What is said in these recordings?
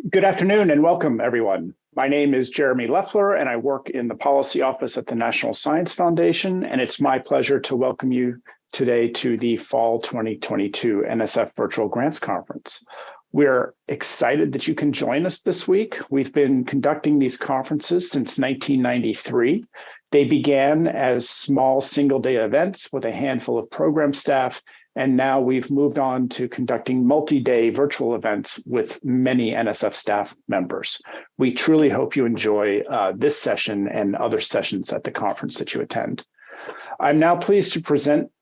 Good afternoon and welcome, everyone. My name is Jeremy Leffler, and I work in the Policy Office at the National Science Foundation, and it's my pleasure to welcome you today to the Fall 2022 NSF Virtual Grants Conference. We're excited that you can join us this week. We've been conducting these conferences since 1993. They began as small single-day events with a handful of program staff, and now we've moved on to conducting multi-day virtual events with many NSF staff members. We truly hope you enjoy this session and other sessions at the conference that you attend. I'm now pleased to present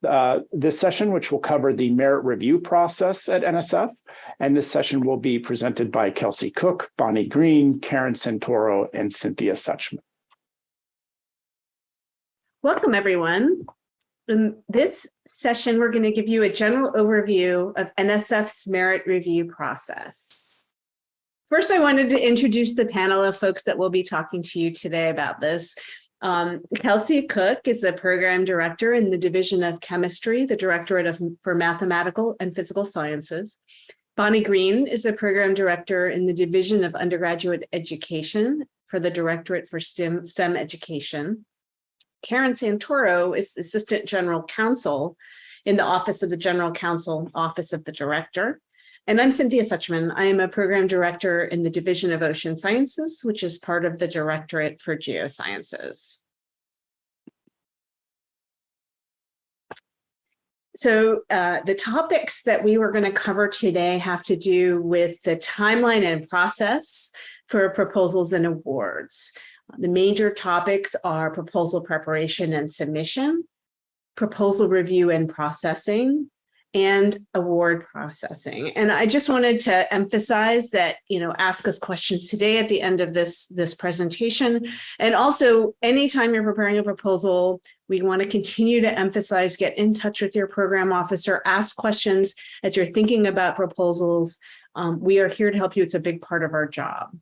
this session, which will cover the merit review process at NSF. And this session will be presented by Kelsey Cook, Bonnie Green, Karen Santoro, and Cynthia Suchman. Welcome, everyone. In this session, we're going to give you a general overview of NSF's merit review process. First, I wanted to introduce the panel of folks that will be talking to you today about this. Kelsey Cook is a program director in the Division of Chemistry, the Directorate for Mathematical and Physical Sciences. Bonnie Green is a program director in the Division of Undergraduate Education for the Directorate for STEM Education. Karen Santoro is Assistant General Counsel in the Office of the General Counsel, Office of the Director. And I'm Cynthia Suchman. I am a program director in the Division of Ocean Sciences, which is part of the Directorate for Geosciences. So the topics that we were going to cover today have to do with the timeline and process for proposals and awards. The major topics are proposal preparation and submission, proposal review and processing, and award processing. And I just wanted to emphasize that, ask us questions today at the end of this presentation. And also, anytime you're preparing a proposal, we want to continue to emphasize, get in touch with your program officer, ask questions as you're thinking about proposals. We are here to help you. It's a big part of our job.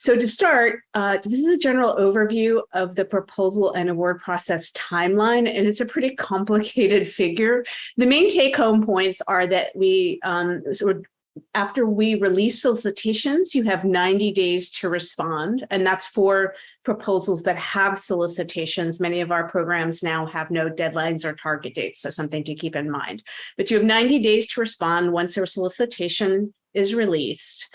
So to start, this is a general overview of the proposal and award process timeline, and it's a pretty complicated figure. The main take-home points are that after we release solicitations, you have 90 days to respond, and that's for proposals that have solicitations. Many of our programs now have no deadlines or target dates, so something to keep in mind. But you have 90 days to respond once your solicitation is released.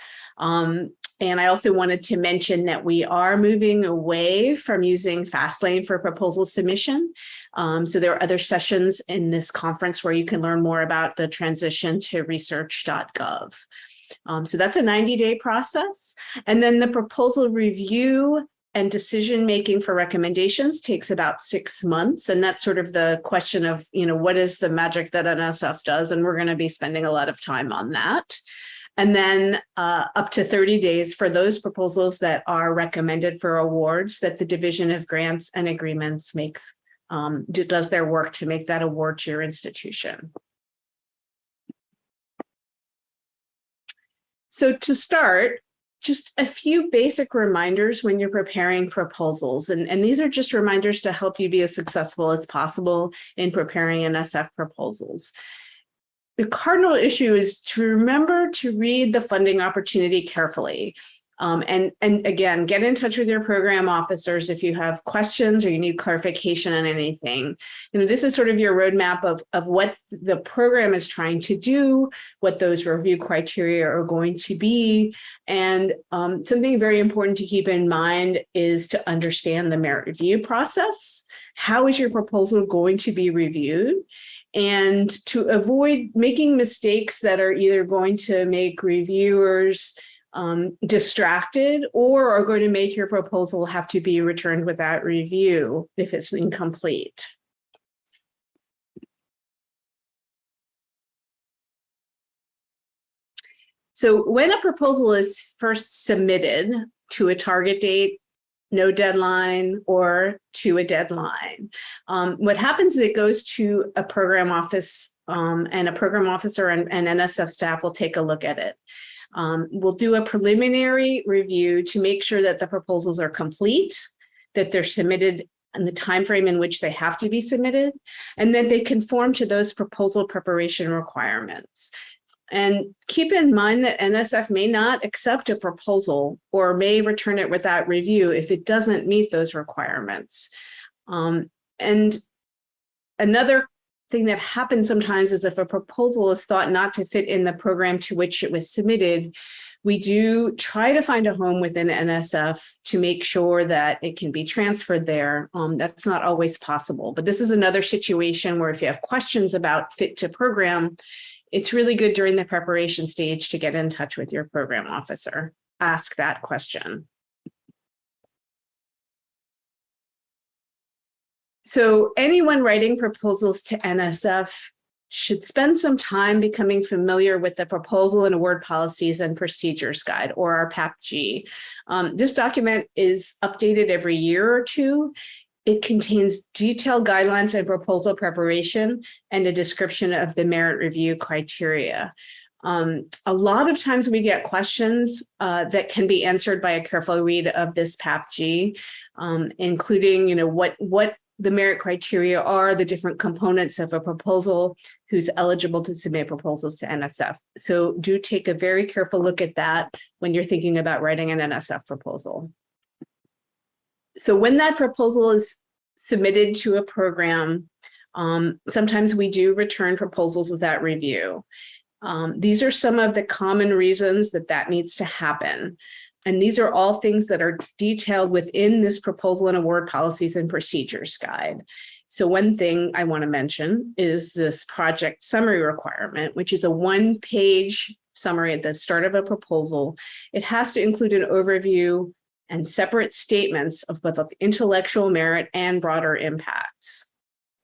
And I also wanted to mention that we are moving away from using Fastlane for proposal submission. So there are other sessions in this conference where you can learn more about the transition to research.gov. So that's a 90-day process. And then the proposal review and decision-making for recommendations takes about 6 months. And that's sort of the question of, what is the magic that NSF does? And we're going to be spending a lot of time on that. And then up to 30 days for those proposals that are recommended for awards that the Division of Grants and Agreements does their work to make that award to your institution. So to start, just a few basic reminders when you're preparing proposals. And these are just reminders to help you be as successful as possible in preparing NSF proposals. The cardinal issue is to remember to read the funding opportunity carefully. And again, get in touch with your program officers if you have questions or you need clarification on anything. This is sort of your roadmap of what the program is trying to do, what those review criteria are going to be. And something very important to keep in mind is to understand the merit review process. How is your proposal going to be reviewed? And to avoid making mistakes that are either going to make reviewers distracted or are going to make your proposal have to be returned without review if it's incomplete. So when a proposal is first submitted to a target date, no deadline, or to a deadline, what happens is it goes to a program office and a program officer and NSF staff will take a look at it. We'll do a preliminary review to make sure that the proposals are complete, that they're submitted in the time frame in which they have to be submitted, and that they conform to those proposal preparation requirements. And keep in mind that NSF may not accept a proposal or may return it without review if it doesn't meet those requirements. And another thing that happens sometimes is if a proposal is thought not to fit in the program to which it was submitted, we do try to find a home within NSF to make sure that it can be transferred there. That's not always possible, but this is another situation where if you have questions about fit to program, it's really good during the preparation stage to get in touch with your program officer. Ask that question. So anyone writing proposals to NSF should spend some time becoming familiar with the Proposal and Award Policies and Procedures Guide, or our PAPG. This document is updated every year or two. It contains detailed guidelines and proposal preparation and a description of the merit review criteria. A lot of times we get questions that can be answered by a careful read of this PAPG, including, what the merit criteria are, the different components of a proposal, who's eligible to submit proposals to NSF. So do take a very careful look at that when you're thinking about writing an NSF proposal. So when that proposal is submitted to a program, sometimes we do return proposals without review. These are some of the common reasons that needs to happen. And these are all things that are detailed within this Proposal and Award Policies and Procedures Guide. So one thing I want to mention is this project summary requirement, which is a one-page summary at the start of a proposal. It has to include an overview and separate statements of both intellectual merit and broader impacts.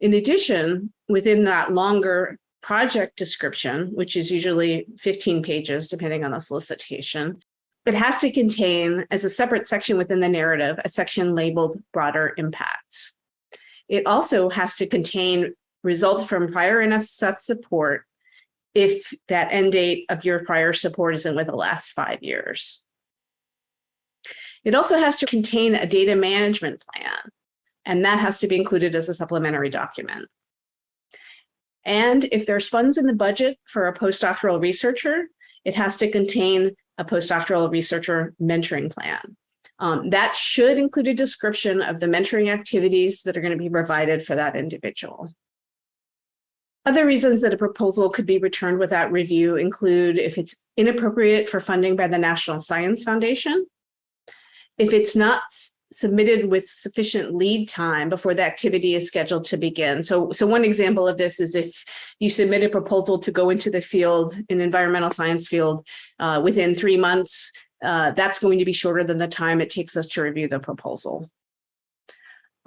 In addition, within that longer project description, which is usually 15 pages, depending on the solicitation, it has to contain, as a separate section within the narrative, a section labeled broader impacts. It also has to contain results from prior NSF support if that end date of your prior support isn't within the last 5 years. It also has to contain a data management plan, and that has to be included as a supplementary document. And if there's funds in the budget for a postdoctoral researcher, it has to contain a postdoctoral researcher mentoring plan. That should include a description of the mentoring activities that are going to be provided for that individual. Other reasons that a proposal could be returned without review include if it's inappropriate for funding by the National Science Foundation, if it's not submitted with sufficient lead time before the activity is scheduled to begin. So one example of this is if you submit a proposal to go into the field, an environmental science field, within 3 months, that's going to be shorter than the time it takes us to review the proposal.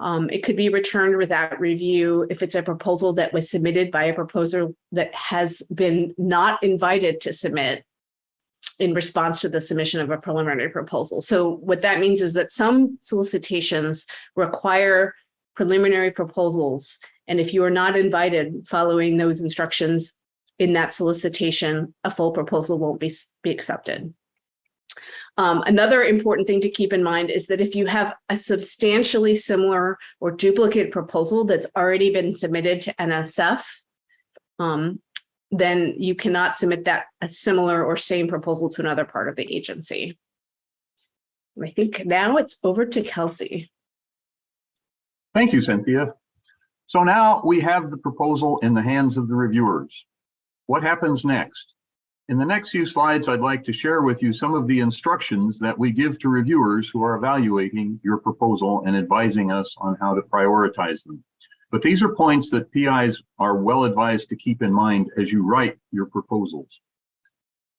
It could be returned without review if it's a proposal that was submitted by a proposer that has been not invited to submit in response to the submission of a preliminary proposal. So what that means is that some solicitations require preliminary proposals. And if you are not invited following those instructions in that solicitation, a full proposal won't be accepted. Another important thing to keep in mind is that if you have a substantially similar or duplicate proposal that's already been submitted to NSF, then you cannot submit a similar or same proposal to another part of the agency. I think now it's over to Kelsey. Thank you, Cynthia. So now we have the proposal in the hands of the reviewers. What happens next? In the next few slides, I'd like to share with you some of the instructions that we give to reviewers who are evaluating your proposal and advising us on how to prioritize them. But these are points that PIs are well advised to keep in mind as you write your proposals.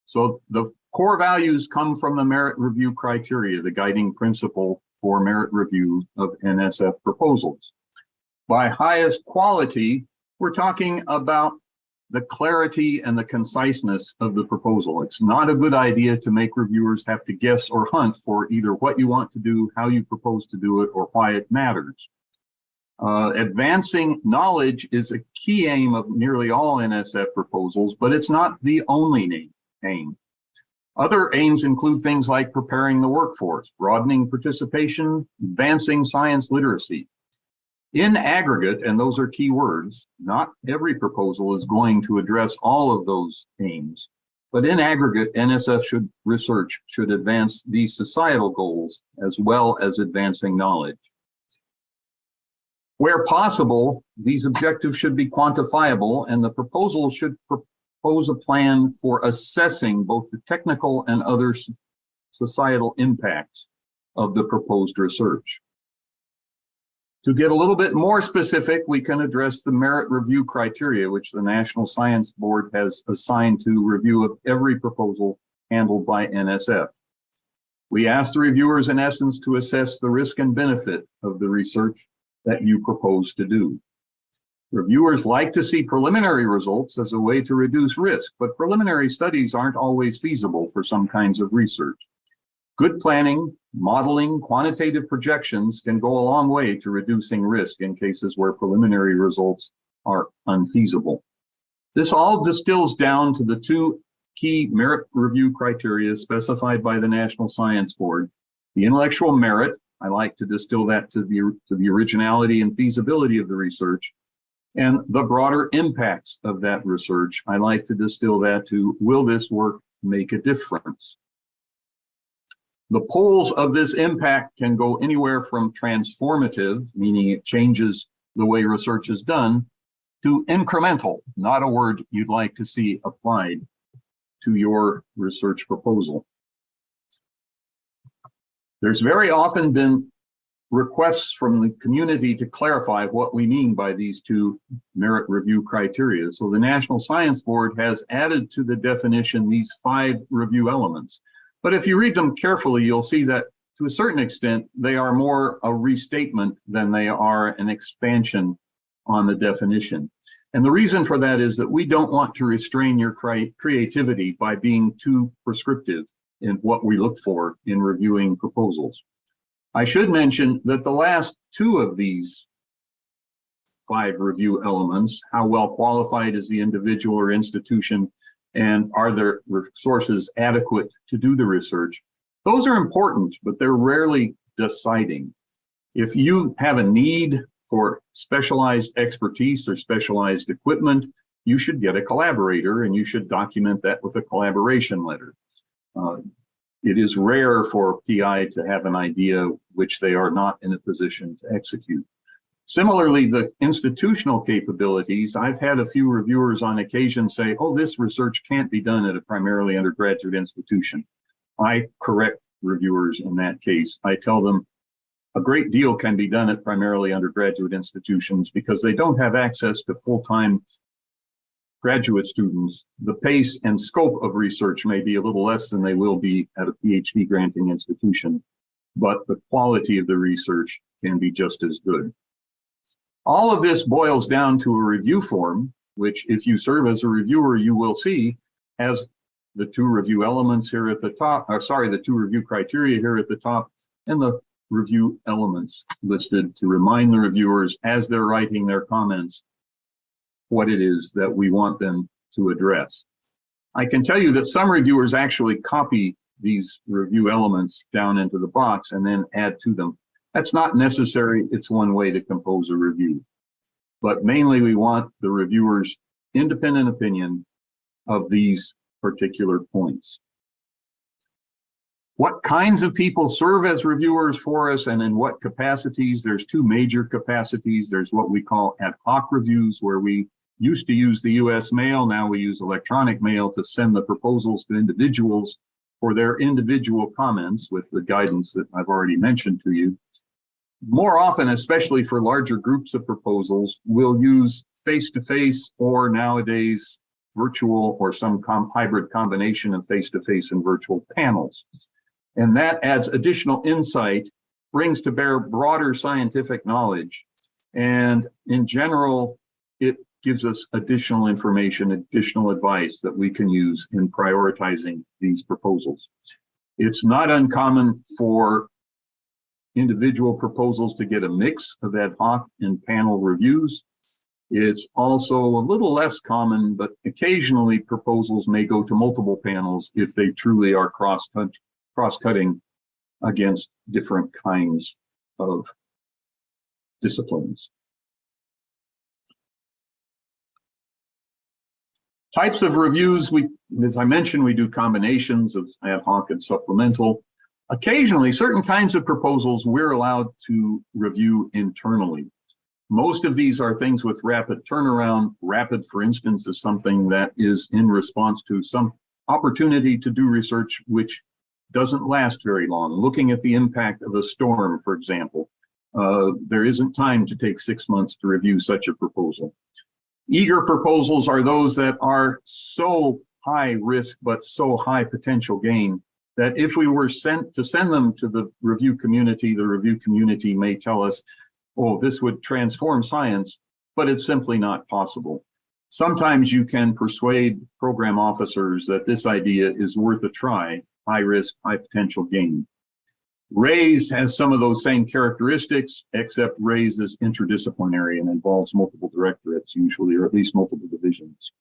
So the core values come from the merit review criteria, the guiding principle for merit review of NSF proposals. By highest quality, we're talking about the clarity and the conciseness of the proposal. It's not a good idea to make reviewers have to guess or hunt for either what you want to do, how you propose to do it, or why it matters. Advancing knowledge is a key aim of nearly all NSF proposals, but it's not the only aim. Other aims include things like preparing the workforce, broadening participation, advancing science literacy. In aggregate, and those are key words, not every proposal is going to address all of those aims, But in aggregate, NSF research should advance these societal goals as well as advancing knowledge. Where possible, these objectives should be quantifiable, and the proposal should propose a plan for assessing both the technical and other societal impacts of the proposed research. To get a little bit more specific, we can address the merit review criteria, which the National Science Board has assigned to review of every proposal handled by NSF. We ask the reviewers, in essence, to assess the risk and benefit of the research that you propose to do. Reviewers like to see preliminary results as a way to reduce risk, but preliminary studies aren't always feasible for some kinds of research. Good planning, modeling, quantitative projections can go a long way to reducing risk in cases where preliminary results are unfeasible. This all distills down to the two key merit review criteria specified by the National Science Board: the intellectual merit. I like to distill that to the originality and feasibility of the research, and the broader impacts of that research. I like to distill that to, will this work make a difference? The poles of this impact can go anywhere from transformative, meaning it changes the way research is done, to incremental, not a word you'd like to see applied to your research proposal. There's very often been requests from the community to clarify what we mean by these two merit review criteria. So the National Science Board has added to the definition these 5 review elements. But if you read them carefully, you'll see that to a certain extent, they are more a restatement than they are an expansion on the definition. And the reason for that is that we don't want to restrain your creativity by being too prescriptive in what we look for in reviewing proposals. I should mention that the last 2 of these 5 review elements, how well qualified is the individual or institution, and are their resources adequate to do the research, those are important, but they're rarely deciding. If you have a need for specialized expertise or specialized equipment, you should get a collaborator, and you should document that with a collaboration letter. It is rare for PI to have an idea which they are not in a position to execute. Similarly, the institutional capabilities, I've had a few reviewers on occasion say, oh, this research can't be done at a primarily undergraduate institution. I correct reviewers in that case. I tell them a great deal can be done at primarily undergraduate institutions because they don't have access to full-time graduate students. The pace and scope of research may be a little less than they will be at a PhD granting institution, but the quality of the research can be just as good. All of this boils down to a review form, which if you serve as a reviewer, you will see has the 2 review elements here at the top, the 2 review criteria here at the top, and the review elements listed to remind the reviewers as they're writing their comments what it is that we want them to address. I can tell you that some reviewers actually copy these review elements down into the box and then add to them. That's not necessary. It's one way to compose a review. But mainly we want the reviewer's independent opinion of these particular points. What kinds of people serve as reviewers for us and in what capacities? There's 2 major capacities. There's what we call ad hoc reviews, where we used to use the US mail. Now we use electronic mail to send the proposals to individuals for their individual comments with the guidance that I've already mentioned to you. More often, especially for larger groups of proposals, we'll use face-to-face or nowadays virtual or some hybrid combination of face-to-face and virtual panels. And that adds additional insight, brings to bear broader scientific knowledge, and in general, it gives us additional information, additional advice that we can use in prioritizing these proposals. It's not uncommon for individual proposals to get a mix of ad hoc and panel reviews. It's also a little less common, but occasionally proposals may go to multiple panels if they truly are cross-cutting against different kinds of disciplines. Types of reviews, as I mentioned, we do combinations of ad hoc and supplemental. Occasionally, certain kinds of proposals we're allowed to review internally. Most of these are things with rapid turnaround. Rapid, for instance, is something that is in response to some opportunity to do research which doesn't last very long. Looking at the impact of a storm, for example, there isn't time to take 6 months to review such a proposal. Eager proposals are those that are so high risk but so high potential gain that if we were sent to send them to the review community may tell us, oh, this would transform science, but it's simply not possible. Sometimes you can persuade program officers that this idea is worth a try, high risk, high potential gain. RAISE has some of those same characteristics, except RAISE is interdisciplinary and involves multiple directorates usually, or at least multiple divisions.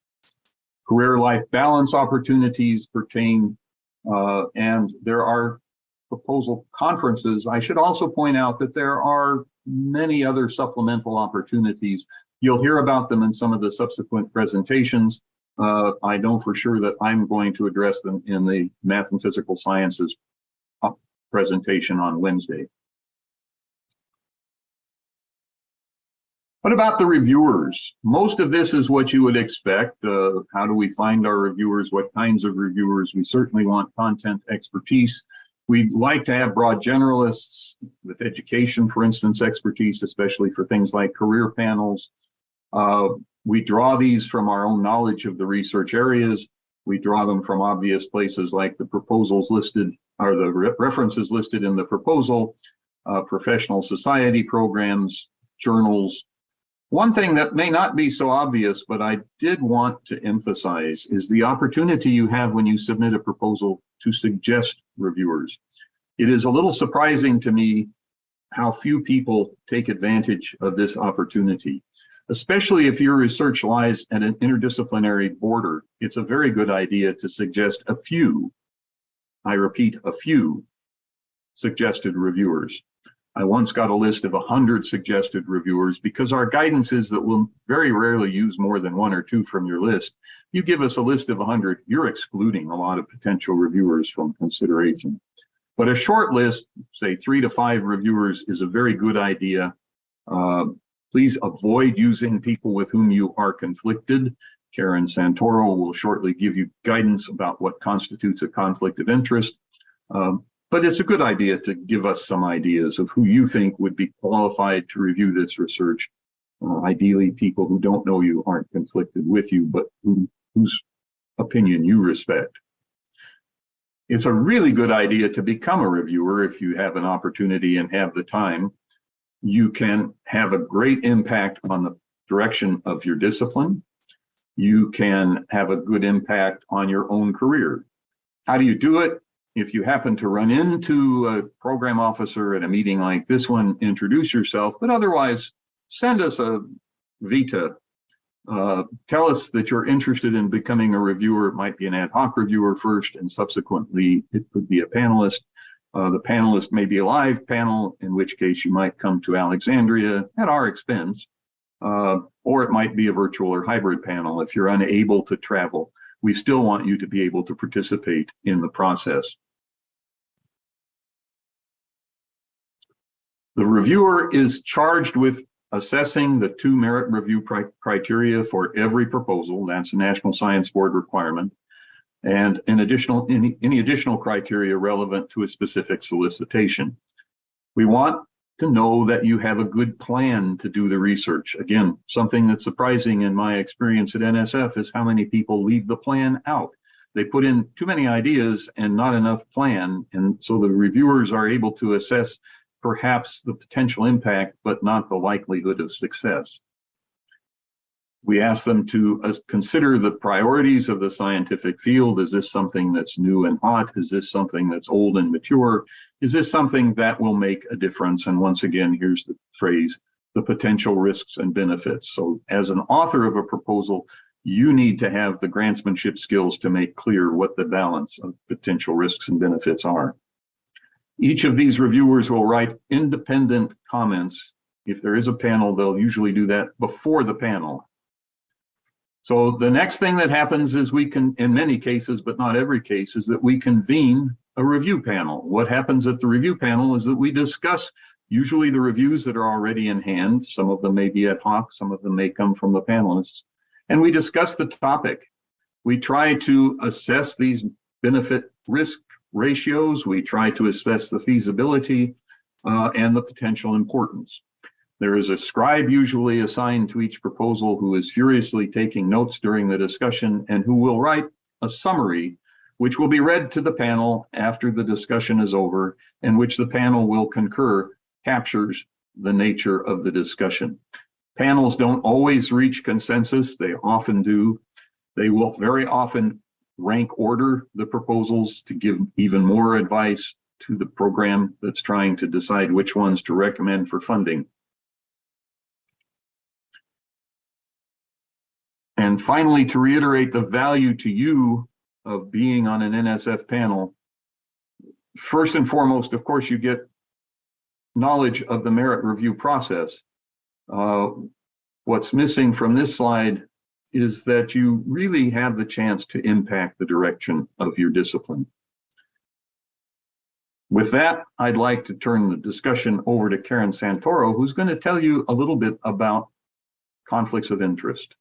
Career-life balance opportunities pertain, and there are proposal conferences. I should also point out that there are many other supplemental opportunities. You'll hear about them in some of the subsequent presentations. I know for sure that I'm going to address them in the Math and Physical Sciences presentation on Wednesday. What about the reviewers? Most of this is what you would expect. How do we find our reviewers? What kinds of reviewers? We certainly want content expertise. We'd like to have broad generalists with education, for instance, expertise, especially for things like career panels. We draw these from our own knowledge of the research areas. We draw them from obvious places like the proposals listed, or the references listed in the proposal, professional society programs, journals. One thing that may not be so obvious, but I did want to emphasize, is the opportunity you have when you submit a proposal to suggest reviewers. It is a little surprising to me how few people take advantage of this opportunity, especially if your research lies at an interdisciplinary border. It's a very good idea to suggest a few, I repeat, a few suggested reviewers. I once got a list of 100 suggested reviewers because our guidance is that we'll very rarely use more than 1 or 2 from your list. You give us a list of 100, you're excluding a lot of potential reviewers from consideration. But a short list, say 3 to 5 reviewers, is a very good idea. Please avoid using people with whom you are conflicted. Karen Santoro will shortly give you guidance about what constitutes a conflict of interest. But it's a good idea to give us some ideas of who you think would be qualified to review this research. Ideally, people who don't know you, aren't conflicted with you, but whose opinion you respect. It's a really good idea to become a reviewer if you have an opportunity and have the time. You can have a great impact on the direction of your discipline. You can have a good impact on your own career. How do you do it? If you happen to run into a program officer at a meeting like this one, introduce yourself, but otherwise send us a vita. Tell us that you're interested in becoming a reviewer. It might be an ad hoc reviewer first, and subsequently it could be a panelist. The panelist may be a live panel, in which case you might come to Alexandria at our expense, or it might be a virtual or hybrid panel if you're unable to travel. We still want you to be able to participate in the process. The reviewer is charged with assessing the 2 merit review criteria for every proposal. That's a National Science Board requirement. And any additional criteria relevant to a specific solicitation. We want to know that you have a good plan to do the research. Again, something that's surprising in my experience at NSF is how many people leave the plan out. They put in too many ideas and not enough plan, and so the reviewers are able to assess perhaps the potential impact, but not the likelihood of success. We ask them to consider the priorities of the scientific field. Is this something that's new and hot? Is this something that's old and mature? Is this something that will make a difference? And once again, here's the phrase, the potential risks and benefits. So as an author of a proposal, you need to have the grantsmanship skills to make clear what the balance of potential risks and benefits are. Each of these reviewers will write independent comments. If there is a panel, they'll usually do that before the panel. So the next thing that happens is we can, in many cases, but not every case, is that we convene a review panel. What happens at the review panel is that we discuss usually the reviews that are already in hand. Some of them may be ad hoc, some of them may come from the panelists. And we discuss the topic. We try to assess these benefit risk ratios. We try to assess the feasibility and the potential importance. There is a scribe usually assigned to each proposal who is furiously taking notes during the discussion and who will write a summary which will be read to the panel after the discussion is over, and which the panel will concur captures the nature of the discussion. Panels don't always reach consensus. They often do. They will very often rank order the proposals to give even more advice to the program that's trying to decide which ones to recommend for funding. And finally, to reiterate the value to you of being on an NSF panel, first and foremost, of course, you get knowledge of the merit review process. What's missing from this slide is that you really have the chance to impact the direction of your discipline. With that, I'd like to turn the discussion over to Karen Santoro, who's going to tell you a little bit about conflicts of interest.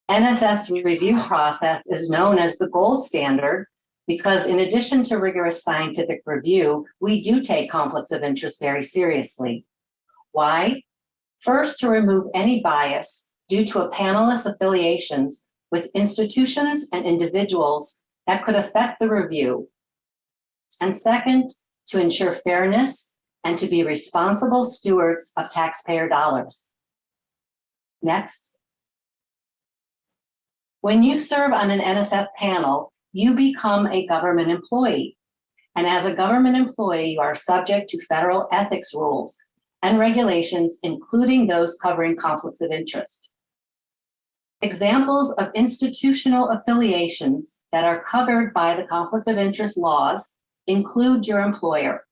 NSF's review process is known as the gold standard because in addition to rigorous scientific review, we do take conflicts of interest very seriously. Why? First, to remove any bias due to a panelist's affiliations with institutions and individuals that could affect the review. And second, to ensure fairness and to be responsible stewards of taxpayer dollars. Next. When you serve on an NSF panel, you become a government employee. And as a government employee, you are subject to federal ethics rules and regulations, including those covering conflicts of interest. Examples of institutional affiliations that are covered by the conflict of interest laws include your employer.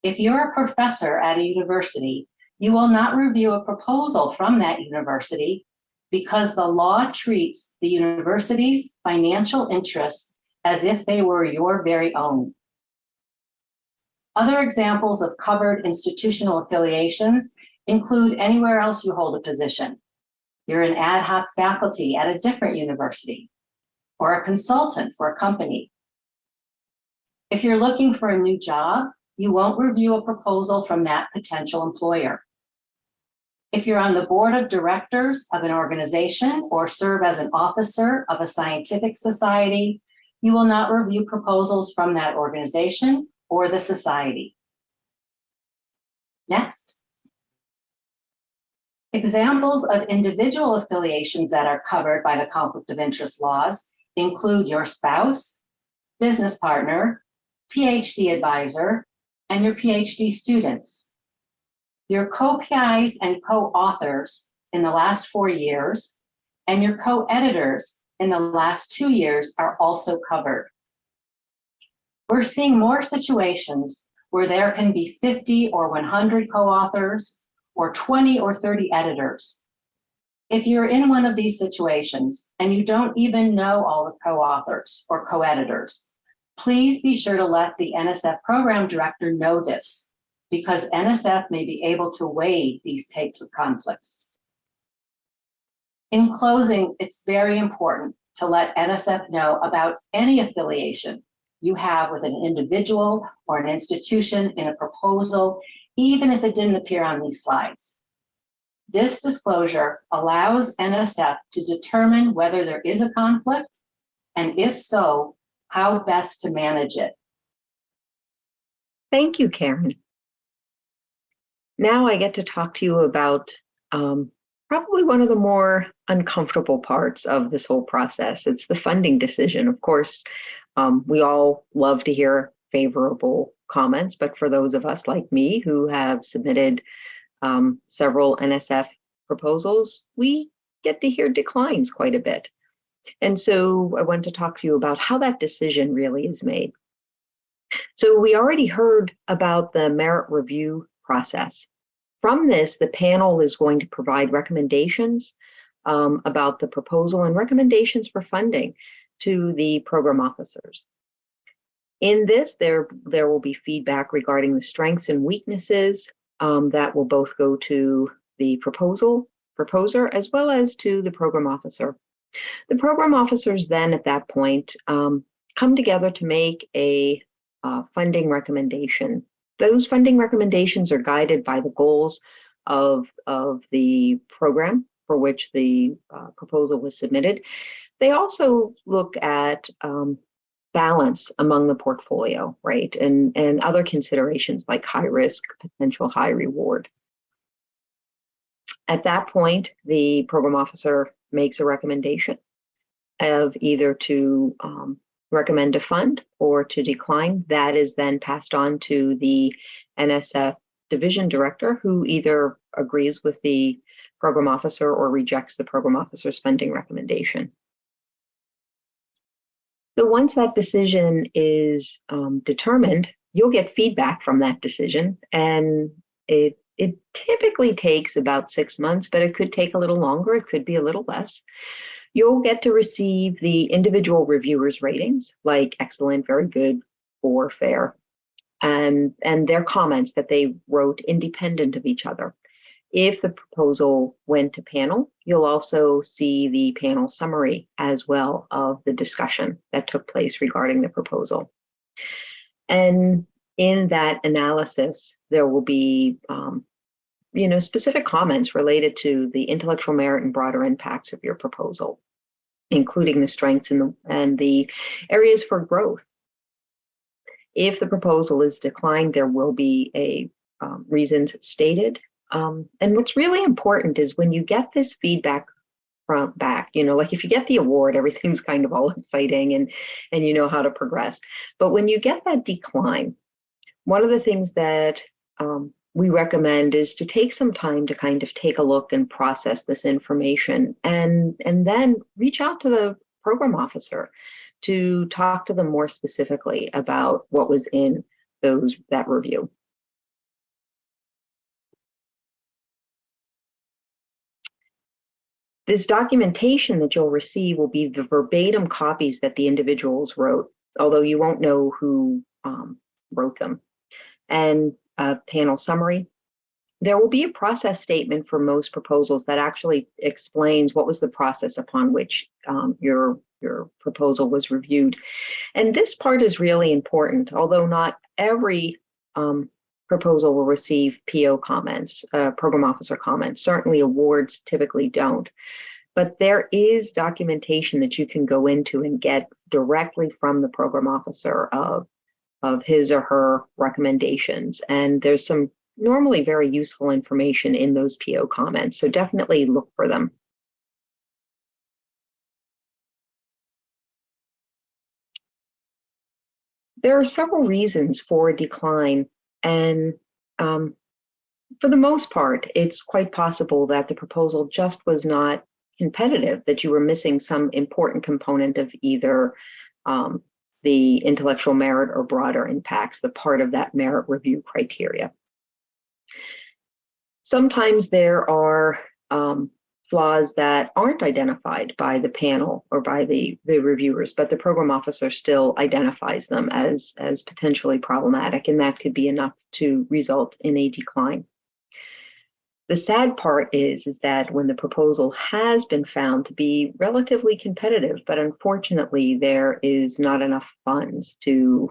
If you're a professor at a university, you will not review a proposal from that university because the law treats the university's financial interests as if they were your very own. Other examples of covered institutional affiliations include anywhere else you hold a position. You're an ad hoc faculty at a different university, or a consultant for a company. If you're looking for a new job, you won't review a proposal from that potential employer. If you're on the board of directors of an organization or serve as an officer of a scientific society, you will not review proposals from that organization or the society. Next. Examples of individual affiliations that are covered by the conflict of interest laws include your spouse, business partner, PhD advisor, and your PhD students. Your co-PIs and co-authors in the last 4 years and your co-editors in the last 2 years are also covered. We're seeing more situations where there can be 50 or 100 co-authors or 20 or 30 editors. If you're in one of these situations and you don't even know all the co-authors or co-editors, please be sure to let the NSF program director know this, because NSF may be able to waive these types of conflicts. In closing, it's very important to let NSF know about any affiliation you have with an individual or an institution in a proposal, even if it didn't appear on these slides. This disclosure allows NSF to determine whether there is a conflict, and if so, how best to manage it. Thank you, Karen. Now I get to talk to you about probably one of the more uncomfortable parts of this whole process. It's the funding decision. Of course, we all love to hear favorable comments, but for those of us like me who have submitted several NSF proposals, we get to hear declines quite a bit. And so I want to talk to you about how that decision really is made. So we already heard about the merit review process. From this, the panel is going to provide recommendations about the proposal and recommendations for funding to the program officers. In this, there will be feedback regarding the strengths and weaknesses that will both go to the proposer as well as to the program officer. The program officers then at that point come together to make a funding recommendation. Those funding recommendations are guided by the goals of the program for which the proposal was submitted. They also look at balance among the portfolio, right? And other considerations like high risk, potential high reward. At that point, the program officer makes a recommendation of either to recommend a fund or to decline. That is then passed on to the NSF division director, who either agrees with the program officer or rejects the program officer's funding recommendation. So once that decision is determined, you'll get feedback from that decision, and it typically takes about 6 months, but it could take a little longer. It could be a little less. You'll get to receive the individual reviewers' ratings, like excellent, very good, or fair, and their comments that they wrote independent of each other. If the proposal went to panel, you'll also see the panel summary as well of the discussion that took place regarding the proposal. And in that analysis, there will be specific comments related to the intellectual merit and broader impacts of your proposal, including the strengths and the areas for growth. If the proposal is declined, there will be a reasons stated. And what's really important is when you get this feedback back, like if you get the award, everything's kind of all exciting and you know how to progress. But when you get that decline, one of the things that we recommend is to take some time to kind of take a look and process this information and then reach out to the program officer to talk to them more specifically about what was in that review. This documentation that you'll receive will be the verbatim copies that the individuals wrote, although you won't know who wrote them. And a panel summary. There will be a process statement for most proposals that actually explains what was the process upon which your proposal was reviewed. And this part is really important, although not every proposal will receive PO comments, program officer comments. Certainly awards typically don't. But there is documentation that you can go into and get directly from the program officer of his or her recommendations. And there's some normally very useful information in those PO comments. So definitely look for them. There are several reasons for a decline, and for the most part, it's quite possible that the proposal just was not competitive, that you were missing some important component of either the intellectual merit or broader impacts, the part of that merit review criteria. Sometimes there are flaws that aren't identified by the panel or by the reviewers, but the program officer still identifies them as potentially problematic, and that could be enough to result in a decline. The sad part is that when the proposal has been found to be relatively competitive, but unfortunately there is not enough funds to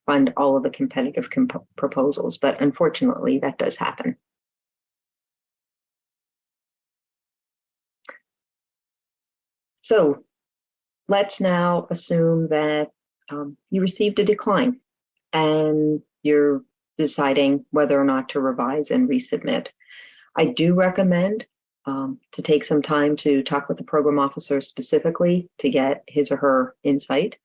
fund all of the competitive proposals, but unfortunately that does happen. So let's now assume that you received a decline and you're deciding whether or not to revise and resubmit. I do recommend to take some time to talk with the program officer specifically to get his or her insight.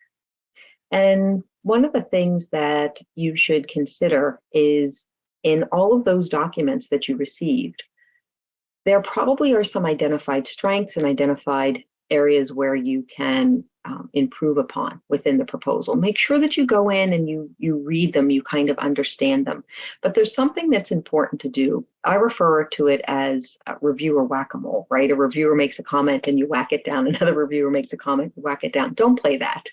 And one of the things that you should consider is in all of those documents that you received, there probably are some identified strengths and identified areas where you can improve upon within the proposal. Make sure that you go in and you read them, you kind of understand them. But there's something that's important to do. I refer to it as reviewer whack-a-mole, right? A reviewer makes a comment and you whack it down. Another reviewer makes a comment, you whack it down. Don't play that.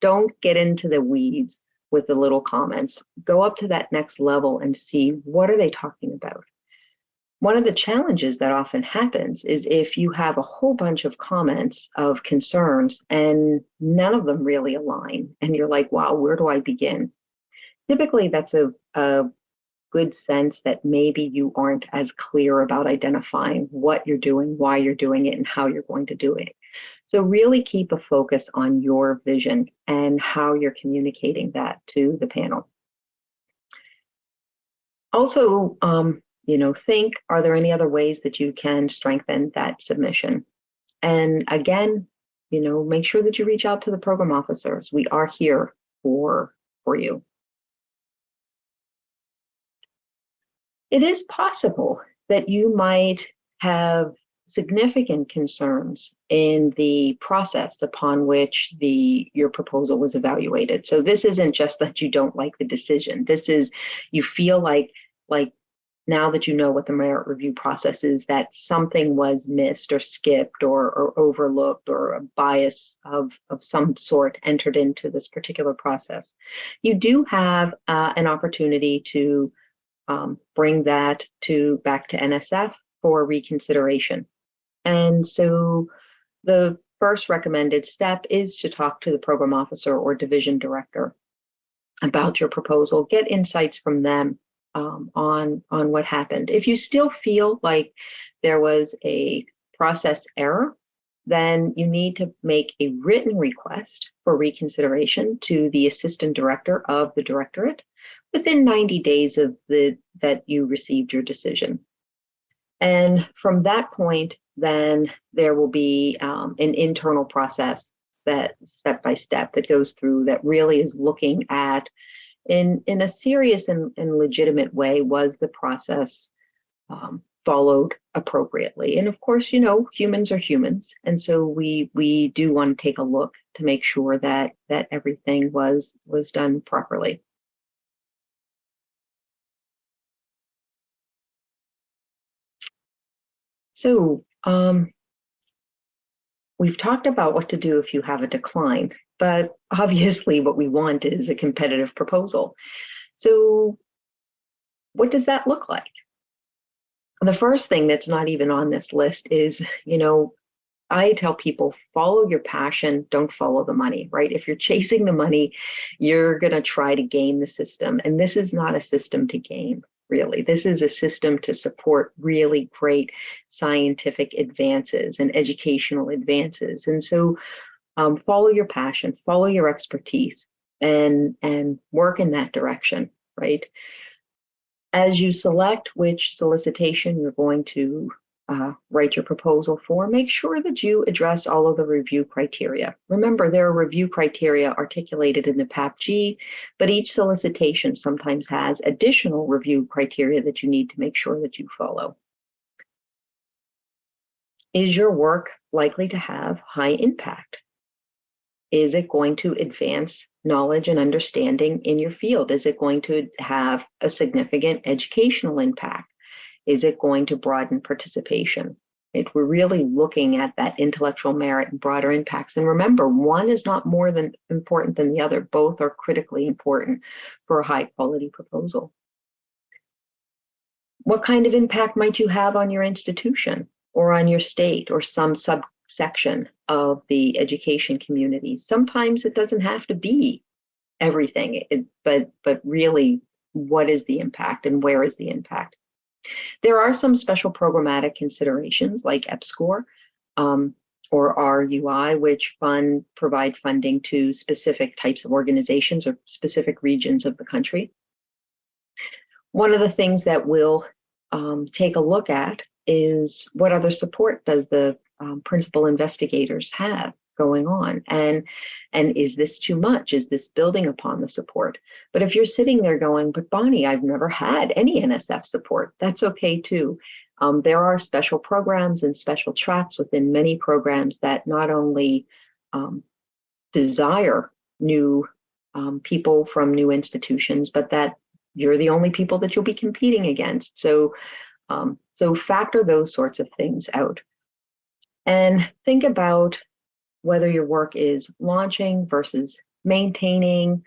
Don't get into the weeds with the little comments. Go up to that next level and see, what are they talking about? One of the challenges that often happens is if you have a whole bunch of comments of concerns and none of them really align, and you're like, wow, where do I begin? Typically, that's a good sense that maybe you aren't as clear about identifying what you're doing, why you're doing it, and how you're going to do it. So really keep a focus on your vision and how you're communicating that to the panel. Also, think, are there any other ways that you can strengthen that submission? And again, make sure that you reach out to the program officers. We are here for you. It is possible that you might have significant concerns in the process upon which your proposal was evaluated. So this isn't just that you don't like the decision. This is, you feel like now that you know what the merit review process is, that something was missed or skipped or overlooked, or a bias of some sort entered into this particular process. You do have an opportunity to bring that back to NSF for reconsideration. And so the first recommended step is to talk to the program officer or division director about your proposal, get insights from them on what happened. If you still feel like there was a process error, then you need to make a written request for reconsideration to the assistant director of the Directorate within 90 days of that you received your decision. And from that point, then there will be an internal process that step by step that goes through that really is looking at, in a serious and legitimate way, was the process followed appropriately. And of course, humans are humans. And so we do want to take a look to make sure that everything was done properly. So we've talked about what to do if you have a decline, but obviously what we want is a competitive proposal. So what does that look like? The first thing that's not even on this list is, I tell people, follow your passion, don't follow the money, right? If you're chasing the money, you're going to try to game the system. And this is not a system to game. Really, this is a system to support really great scientific advances and educational advances. And so follow your passion, follow your expertise, and work in that direction, right? As you select which solicitation you're going to write your proposal for, make sure that you address all of the review criteria. Remember, there are review criteria articulated in the PAPG, but each solicitation sometimes has additional review criteria that you need to make sure that you follow. Is your work likely to have high impact? Is it going to advance knowledge and understanding in your field? Is it going to have a significant educational impact? Is it going to broaden participation? If we're really looking at that intellectual merit and broader impacts. And remember, one is not more important than the other. Both are critically important for a high quality proposal. What kind of impact might you have on your institution or on your state or some subsection of the education community? Sometimes it doesn't have to be everything, but really, what is the impact and where is the impact? There are some special programmatic considerations like EPSCoR or RUI, which provide funding to specific types of organizations or specific regions of the country. One of the things that we'll take a look at is what other support does the principal investigators have going on, and is this too much? Is this building upon the support? But if you're sitting there going, but Bonnie, I've never had any NSF support, that's okay too. There are special programs and special tracks within many programs that not only desire new people from new institutions, but that you're the only people that you'll be competing against. So, so factor those sorts of things out. And think about whether your work is launching versus maintaining.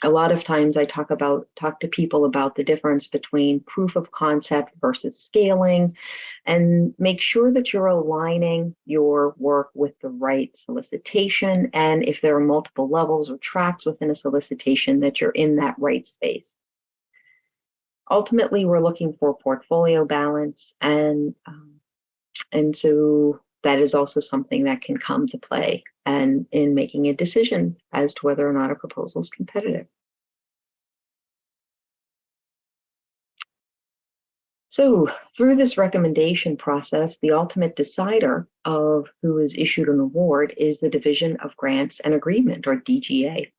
A lot of times I talk to people about the difference between proof of concept versus scaling, and make sure that you're aligning your work with the right solicitation. And if there are multiple levels or tracks within a solicitation, that you're in that right space. Ultimately, we're looking for portfolio balance, and so that is also something that can come to play and in making a decision as to whether or not a proposal is competitive. So through this recommendation process, the ultimate decider of who is issued an award is the Division of Grants and Agreement, or DGA.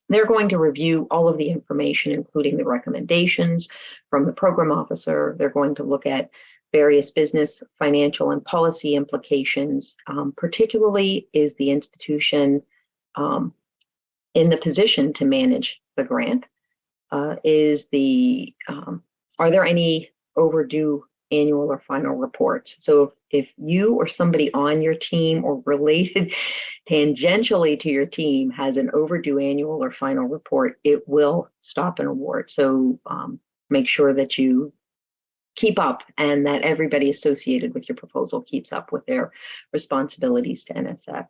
They're going to review all of the information, including the recommendations from the program officer. They're going to look at various business, financial, and policy implications. Particularly, is the institution in the position to manage the grant? Are there any overdue annual or final reports? So if you or somebody on your team or related tangentially to your team has an overdue annual or final report, it will stop an award. So make sure that you keep up and that everybody associated with your proposal keeps up with their responsibilities to NSF.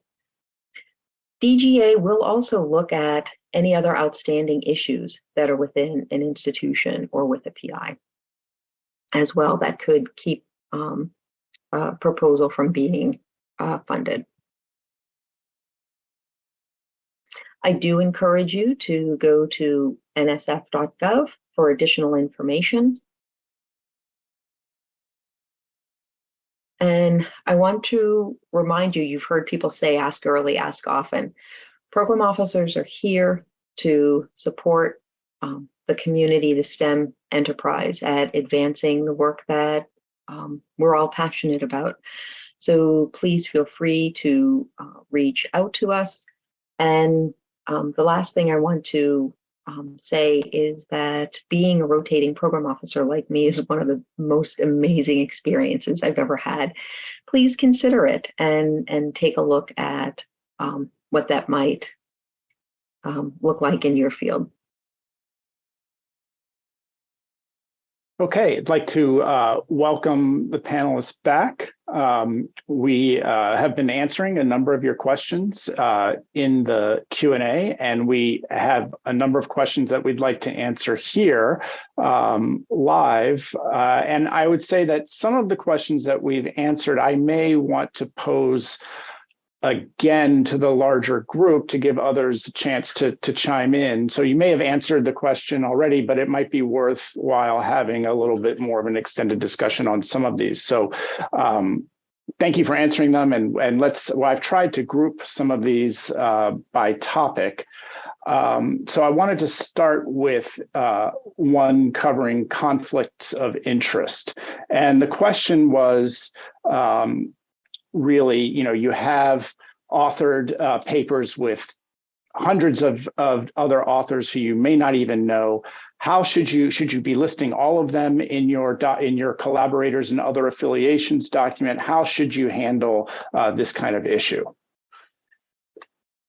DGA will also look at any other outstanding issues that are within an institution or with a PI as well that could keep a proposal from being funded. I do encourage you to go to nsf.gov for additional information. And I want to remind you, you've heard people say, ask early, ask often. Program officers are here to support the community, the STEM enterprise, at advancing the work that we're all passionate about. So please feel free to reach out to us. And the last thing I want to say is that being a rotating program officer like me is one of the most amazing experiences I've ever had. Please consider it and take a look at what that might look like in your field. Okay, I'd like to welcome the panelists back. We have been answering a number of your questions in the Q&A, and we have a number of questions that we'd like to answer here live. And I would say that some of the questions that we've answered, I may want to pose again to the larger group to give others a chance to chime in. So you may have answered the question already, but it might be worthwhile having a little bit more of an extended discussion on some of these. So thank you for answering them. And I've tried to group some of these by topic. So I wanted to start with one covering conflicts of interest. And the question was, really, you have authored papers with hundreds of other authors who you may not even know. How should you be listing all of them in your collaborators and other affiliations document? How should you handle this kind of issue?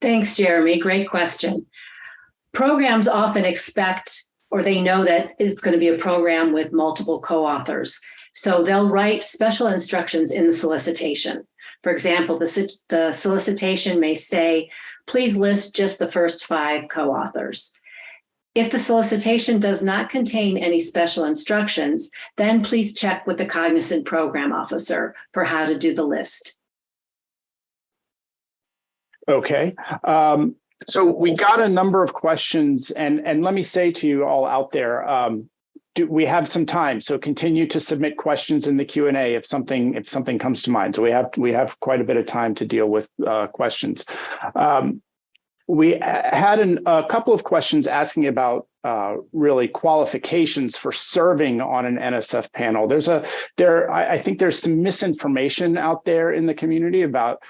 Thanks, Jeremy. Great question. Programs often expect, or they know that it's going to be a program with multiple co-authors. So they'll write special instructions in the solicitation. For example, the solicitation may say, please list just the first 5 co-authors. If the solicitation does not contain any special instructions, then please check with the cognizant program officer for how to do the list. Okay. So we got a number of questions, and let me say to you all out there, we have some time, so continue to submit questions in the Q&A if something comes to mind. So we have quite a bit of time to deal with questions. we had a couple of questions asking about really qualifications for serving on an NSF panel. I think there's some misinformation out there in the community about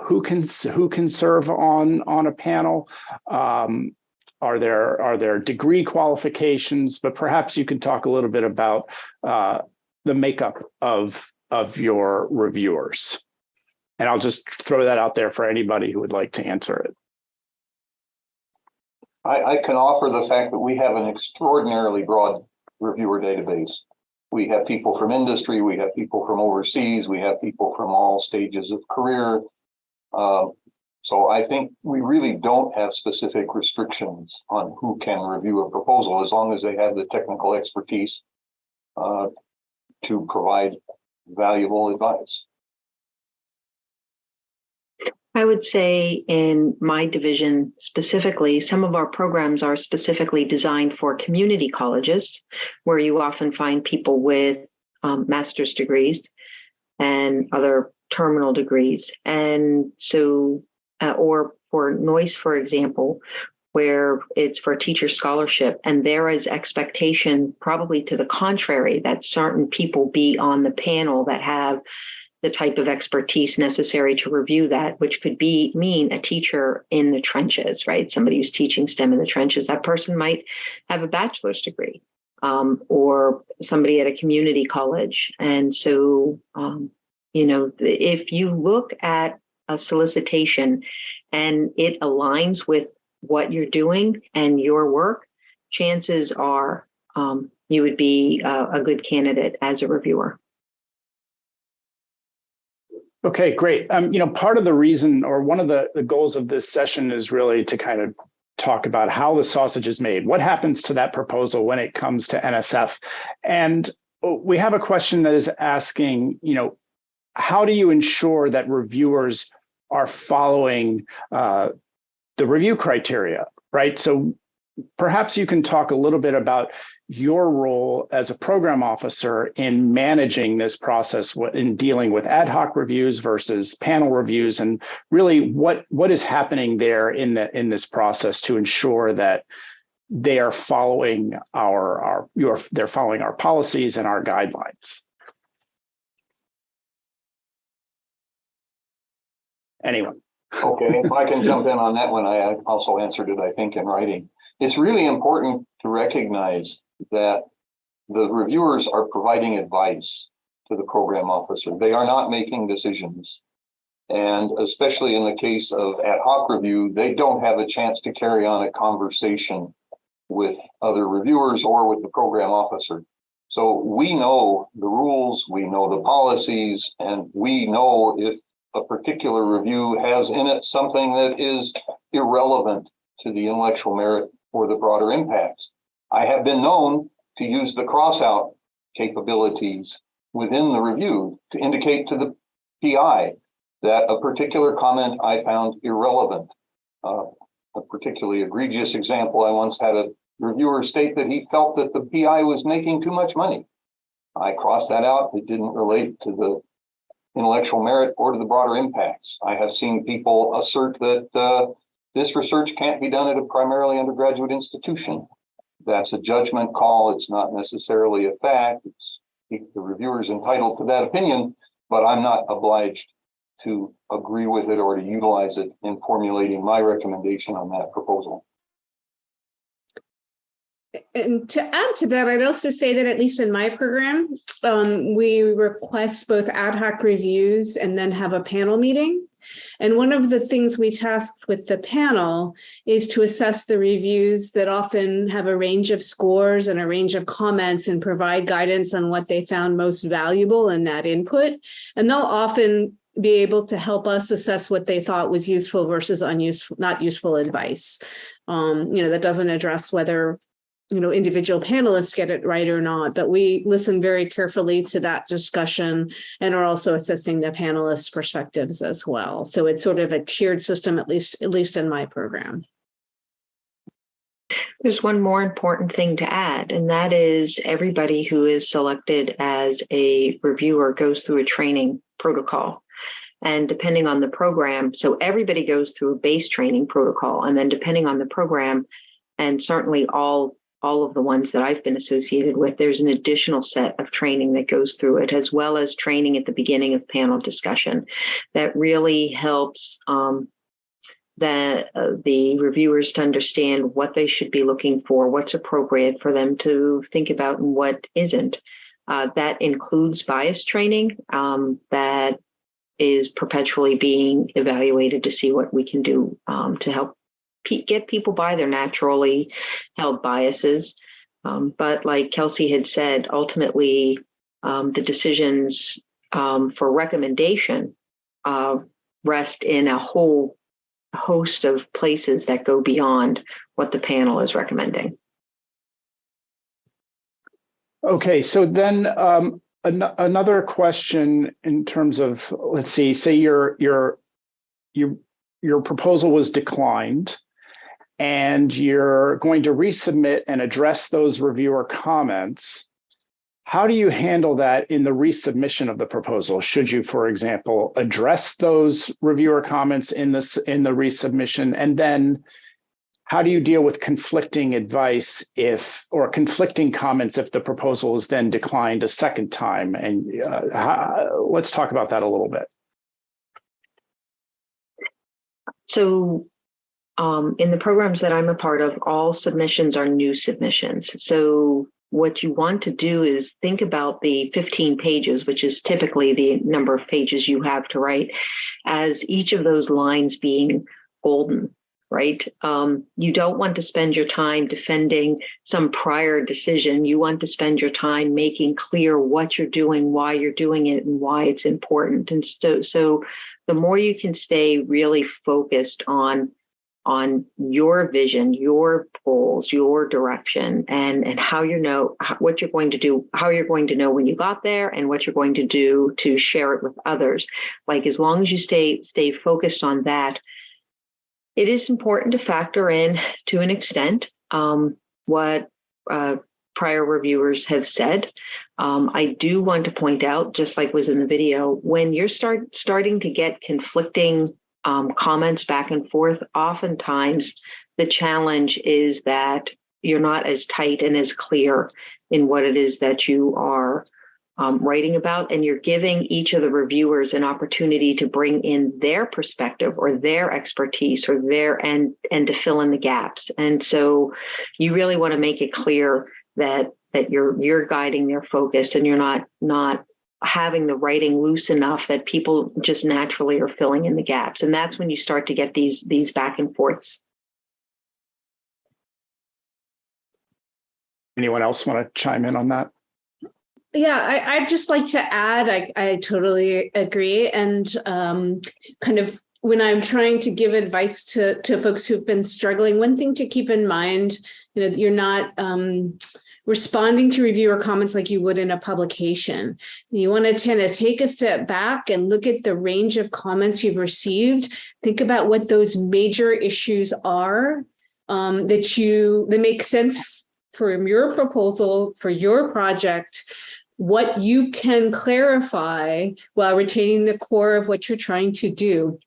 who can serve on a panel. Are there degree qualifications? But perhaps you can talk a little bit about the makeup of your reviewers. And I'll just throw that out there for anybody who would like to answer it. I can offer the fact that we have an extraordinarily broad reviewer database. We have people from industry, we have people from overseas, we have people from all stages of career. So I think we really don't have specific restrictions on who can review a proposal as long as they have the technical expertise to provide valuable advice. I would say in my division specifically, some of our programs are specifically designed for community colleges, where you often find people with master's degrees and other terminal degrees. And so, or for NOIS, for example, where it's for teacher scholarship, and there is expectation, probably to the contrary, that certain people be on the panel that have the type of expertise necessary to review that, which could mean a teacher in the trenches, right? Somebody who's teaching STEM in the trenches. That person might have a bachelor's degree, or somebody at a community college. And so, if you look at a solicitation and it aligns with what you're doing and your work, chances are you would be a good candidate as a reviewer. Okay, great. Part of the reason, or one of the goals of this session, is really to kind of talk about how the sausage is made. What happens to that proposal when it comes to NSF? And we have a question that is asking, how do you ensure that reviewers are following the review criteria, right? So perhaps you can talk a little bit about your role as a program officer in managing this process, in dealing with ad hoc reviews versus panel reviews, and really what is happening there in this process to ensure that they are following they're following our policies and our guidelines. Anyone? Okay, if I can jump in on that one, I also answered it, I think, in writing. It's really important to recognize that the reviewers are providing advice to the program officer. They are not making decisions. And especially in the case of ad hoc review, they don't have a chance to carry on a conversation with other reviewers or with the program officer. So we know the rules, we know the policies, and we know if a particular review has in it something that is irrelevant to the intellectual merit or the broader impacts. I have been known to use the cross-out capabilities within the review to indicate to the PI that a particular comment I found irrelevant. A particularly egregious example, I once had a reviewer state that he felt that the PI was making too much money. I crossed that out. It didn't relate to the intellectual merit or to the broader impacts. I have seen people assert that this research can't be done at a primarily undergraduate institution. That's a judgment call. It's not necessarily a fact. The reviewer is entitled to that opinion, but I'm not obliged to agree with it or to utilize it in formulating my recommendation on that proposal. And to add to that, I'd also say that at least in my program, we request both ad hoc reviews and then have a panel meeting. And one of the things we tasked with the panel is to assess the reviews that often have a range of scores and a range of comments and provide guidance on what they found most valuable in that input. And they'll often be able to help us assess what they thought was useful versus not useful advice. That doesn't address whether individual panelists get it right or not, but we listen very carefully to that discussion and are also assessing the panelists' perspectives as well. So it's sort of a tiered system, at least in my program. There's one more important thing to add, and that is everybody who is selected as a reviewer goes through a training protocol. And depending on the program, so everybody goes through a base training protocol, and then depending on the program, and certainly all of the ones that I've been associated with, there's an additional set of training that goes through it, as well as training at the beginning of panel discussion that really helps the reviewers to understand what they should be looking for, what's appropriate for them to think about and what isn't. That includes bias training that is perpetually being evaluated to see what we can do to help get people by their naturally held biases. But like Kelsey had said, ultimately, the decisions for recommendation rest in a whole host of places that go beyond what the panel is recommending. Okay, so then another question in terms of, let's see, say your proposal was declined and you're going to resubmit and address those reviewer comments. How do you handle that in the resubmission of the proposal? Should you, for example, address those reviewer comments in the resubmission? And then how do you deal with conflicting advice or conflicting comments if the proposal is then declined a second time? And let's talk about that a little bit. So in the programs that I'm a part of, all submissions are new submissions. So what you want to do is think about the 15 pages, which is typically the number of pages you have to write, as each of those lines being golden, right? You don't want to spend your time defending some prior decision. You want to spend your time making clear what you're doing, why you're doing it, and why it's important. And so the more you can stay really focused on your vision, your goals, your direction, and how what you're going to do, how you're going to know when you got there, and what you're going to do to share it with others. Like, as long as you stay focused on that, it is important to factor in, to an extent, what prior reviewers have said. I do want to point out, just like was in the video, when you're starting to get conflicting comments back and forth, oftentimes the challenge is that you're not as tight and as clear in what it is that you are writing about, and you're giving each of the reviewers an opportunity to bring in their perspective or their expertise or and to fill in the gaps. And so you really want to make it clear that you're guiding their focus, and you're not having the writing loose enough that people just naturally are filling in the gaps. And that's when you start to get these back and forths. Anyone else want to chime in on that? Yeah, I'd just like to add, I totally agree. And kind of when I'm trying to give advice to folks who've been struggling, one thing to keep in mind, you're not responding to reviewer comments like you would in a publication. You want to tend to take a step back and look at the range of comments you've received. Think about what those major issues are that make sense from your proposal, for your project, what you can clarify while retaining the core of what you're trying to do.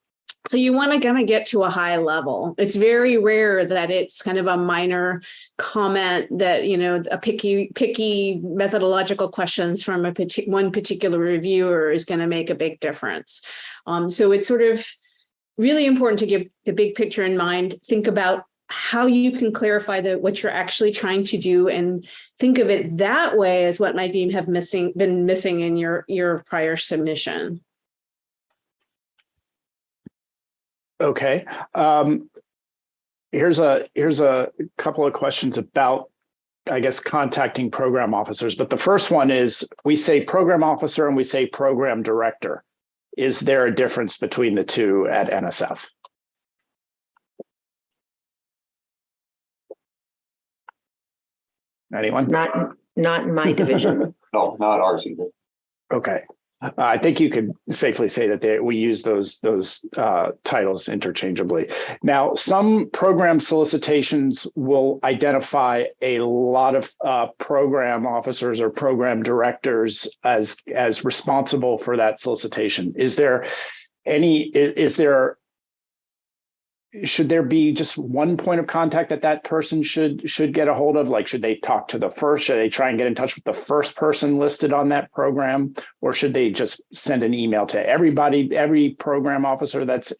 So you want to kind of get to a high level. It's very rare that it's kind of a minor comment that, a picky methodological questions from one particular reviewer is going to make a big difference. So it's sort of really important to give the big picture in mind, think about how you can clarify what you're actually trying to do, and think of it that way as what might have been missing in your prior submission. Okay. Here's a couple of questions about, I guess, contacting program officers. But the first one is, we say program officer and we say program director. Is there a difference between the two at NSF? Anyone? Not in my division. No, not ours either. Okay. I think you could safely say that we use those titles interchangeably. Now, some program solicitations will identify a lot of program officers or program directors as responsible for that solicitation. Is there should there be just one point of contact that person should get a hold of? Like, should they talk to should they try and get in touch with the first person listed on that program? Or should they just send an email to everybody, every program officer that's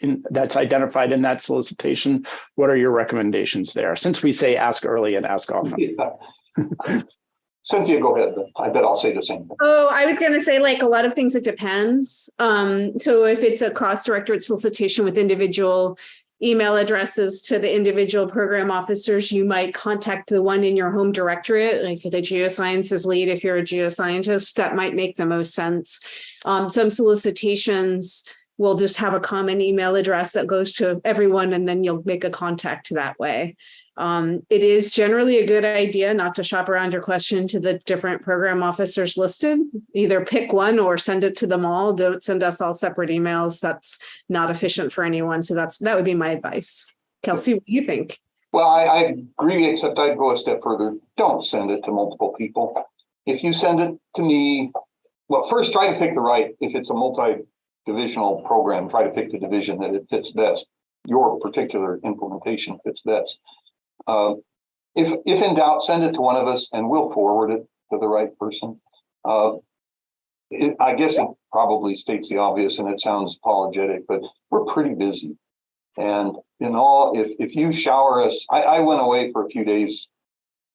identified in that solicitation? What are your recommendations there? Since we say ask early and ask often. Yeah. Cynthia, go ahead. I bet I'll say the same thing. Oh, I was going to say, like, a lot of things, it depends. So if it's a cross-directorate solicitation with individual email addresses to the individual program officers, you might contact the one in your home directorate, like the Geosciences lead. If you're a geoscientist, that might make the most sense. Some solicitations will just have a common email address that goes to everyone, and then you'll make a contact that way. It is generally a good idea not to shop around your question to the different program officers listed. Either pick one or send it to them all. Don't send us all separate emails. That's not efficient for anyone. So that would be my advice. Kelsey, what do you think? Well, I agree, except I'd go a step further. Don't send it to multiple people. If you send it to me, well, first try to pick if it's a multi-divisional program, try to pick the division that it fits best. Your particular implementation fits best. If in doubt, send it to one of us and we'll forward it to the right person. I guess it probably states the obvious and it sounds apologetic, but we're pretty busy. And if you shower us, I went away for a few days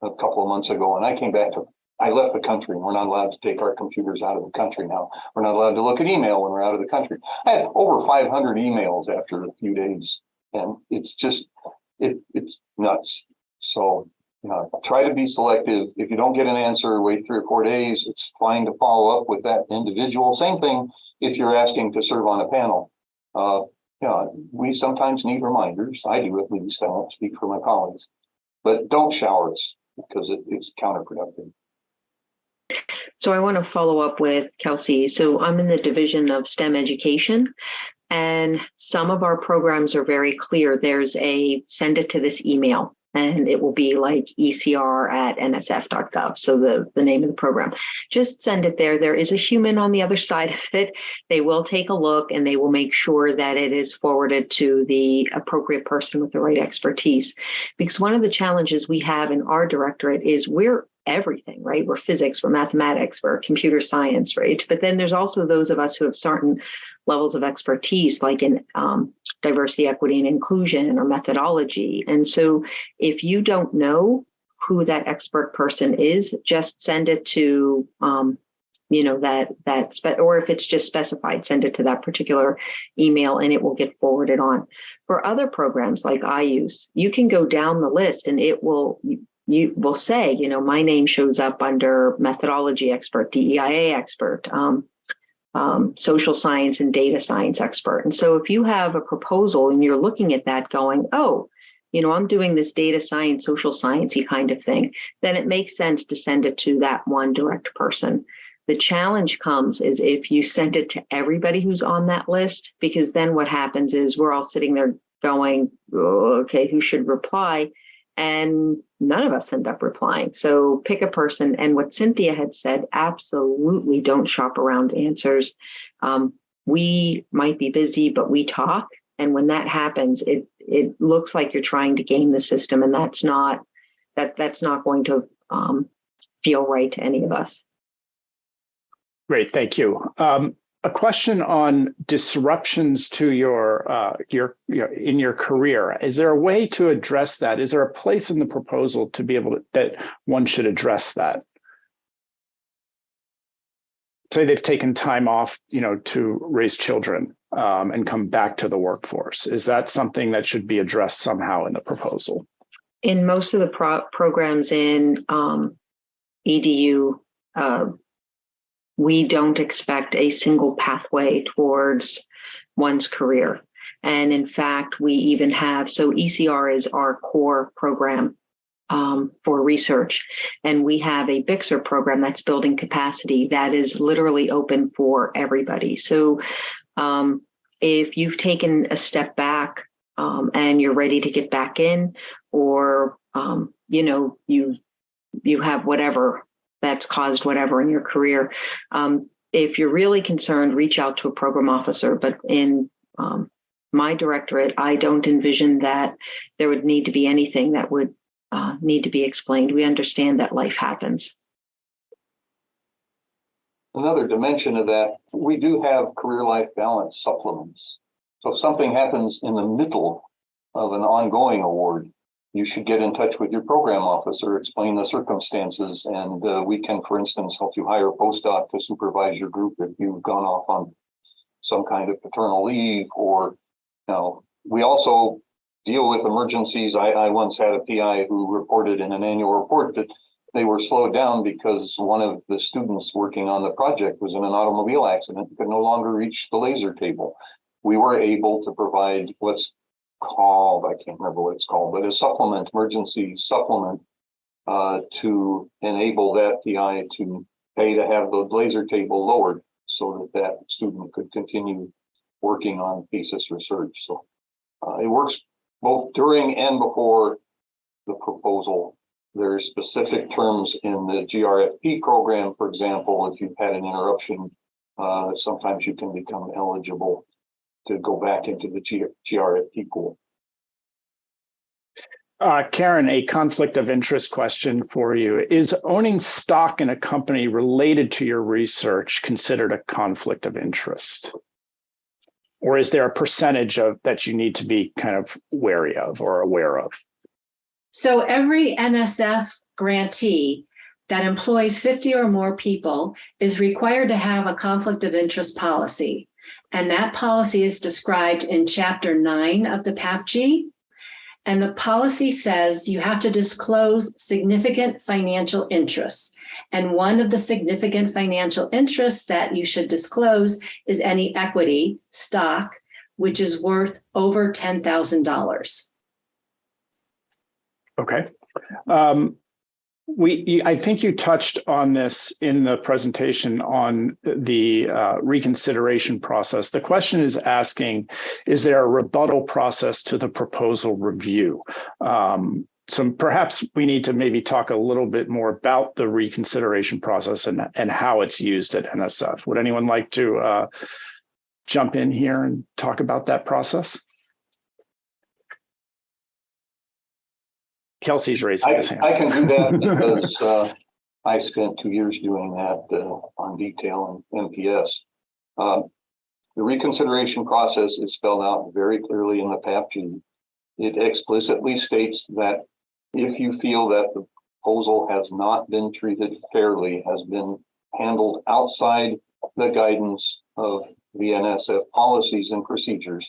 a couple of months ago and I came back I left the country. We're not allowed to take our computers out of the country now. We're not allowed to look at email when we're out of the country. I had over 500 emails after a few days and it's just, it's nuts. So, try to be selective. If you don't get an answer, wait 3 or 4 days. It's fine to follow up with that individual. Same thing if you're asking to serve on a panel. We sometimes need reminders. I do, at least. I won't speak for my colleagues. But don't shower us because it's counterproductive. So I want to follow up with Kelsey. So I'm in the division of STEM education. And some of our programs are very clear. There's a send it to this email, and it will be like ecr@nsf.gov. So the name of the program. Just send it there. There is a human on the other side of it. They will take a look and they will make sure that it is forwarded to the appropriate person with the right expertise. Because one of the challenges we have in our directorate is we're everything, right? We're physics, we're mathematics, we're computer science, right? But then there's also those of us who have certain levels of expertise, like in diversity, equity, and inclusion or methodology. And so if you don't know who that expert person is, just send it to, or if it's just specified, send it to that particular email and it will get forwarded on. For other programs like I use, you can go down the list and you will say, my name shows up under methodology expert, DEIA expert, social science and data science expert. And so if you have a proposal and you're looking at that going, I'm doing this data science, social sciencey kind of thing, then it makes sense to send it to that one direct person. The challenge comes is if you send it to everybody who's on that list, because then what happens is we're all sitting there going, okay, who should reply? And none of us end up replying. So pick a person. And what Cynthia had said, absolutely don't shop around answers. We might be busy, but we talk. And when that happens, it looks like you're trying to game the system. And that's not going to feel right to any of us. Great, thank you. A question on disruptions to your in your career. Is there a way to address that? Is there a place in the proposal to be able to, that one should address that? Say they've taken time off, to raise children and come back to the workforce. Is that something that should be addressed somehow in the proposal? In most of the programs in EDU, we don't expect a single pathway towards one's career. And in fact, we even have, so ECR is our core program for research. And we have a BIXR program that's building capacity that is literally open for everybody. So if you've taken a step back and you're ready to get back in, or, you have whatever that's caused whatever in your career. If you're really concerned, reach out to a program officer. But in my directorate, I don't envision that there would need to be anything that would need to be explained. We understand that life happens. Another dimension of that, we do have career life balance supplements. So if something happens in the middle of an ongoing award, you should get in touch with your program officer, explain the circumstances, and we can, for instance, help you hire a postdoc to supervise your group if you've gone off on some kind of paternal leave. Or, we also deal with emergencies. I once had a PI who reported in an annual report that they were slowed down because one of the students working on the project was in an automobile accident and could no longer reach the laser table. We were able to provide what's called, I can't remember what it's called, but a supplement, emergency supplement, to enable that PI to pay to have the laser table lowered so that that student could continue working on thesis research. So it works both during and before the proposal. There are specific terms in the GRFP program, for example. If you've had an interruption, sometimes you can become eligible to go back into the GRFP pool. Karen, a conflict of interest question for you. Is owning stock in a company related to your research considered a conflict of interest? Or is there a percentage of that you need to be kind of wary of or aware of? So every NSF grantee that employs 50 or more people is required to have a conflict of interest policy. And that policy is described in Chapter 9 of the PAPG. And the policy says you have to disclose significant financial interests. And one of the significant financial interests that you should disclose is any equity, stock, which is worth over $10,000. Okay. I think you touched on this in the presentation on the reconsideration process. The question is asking, is there a rebuttal process to the proposal review? So perhaps we need to maybe talk a little bit more about the reconsideration process and how it's used at NSF. Would anyone like to jump in here and talk about that process? Kelsey's raising his hand. I can do that because I spent 2 years doing that on detail and MPS. The reconsideration process is spelled out very clearly in the PAPG. It explicitly states that if you feel that the proposal has not been treated fairly, has been handled outside the guidance of the NSF policies and procedures,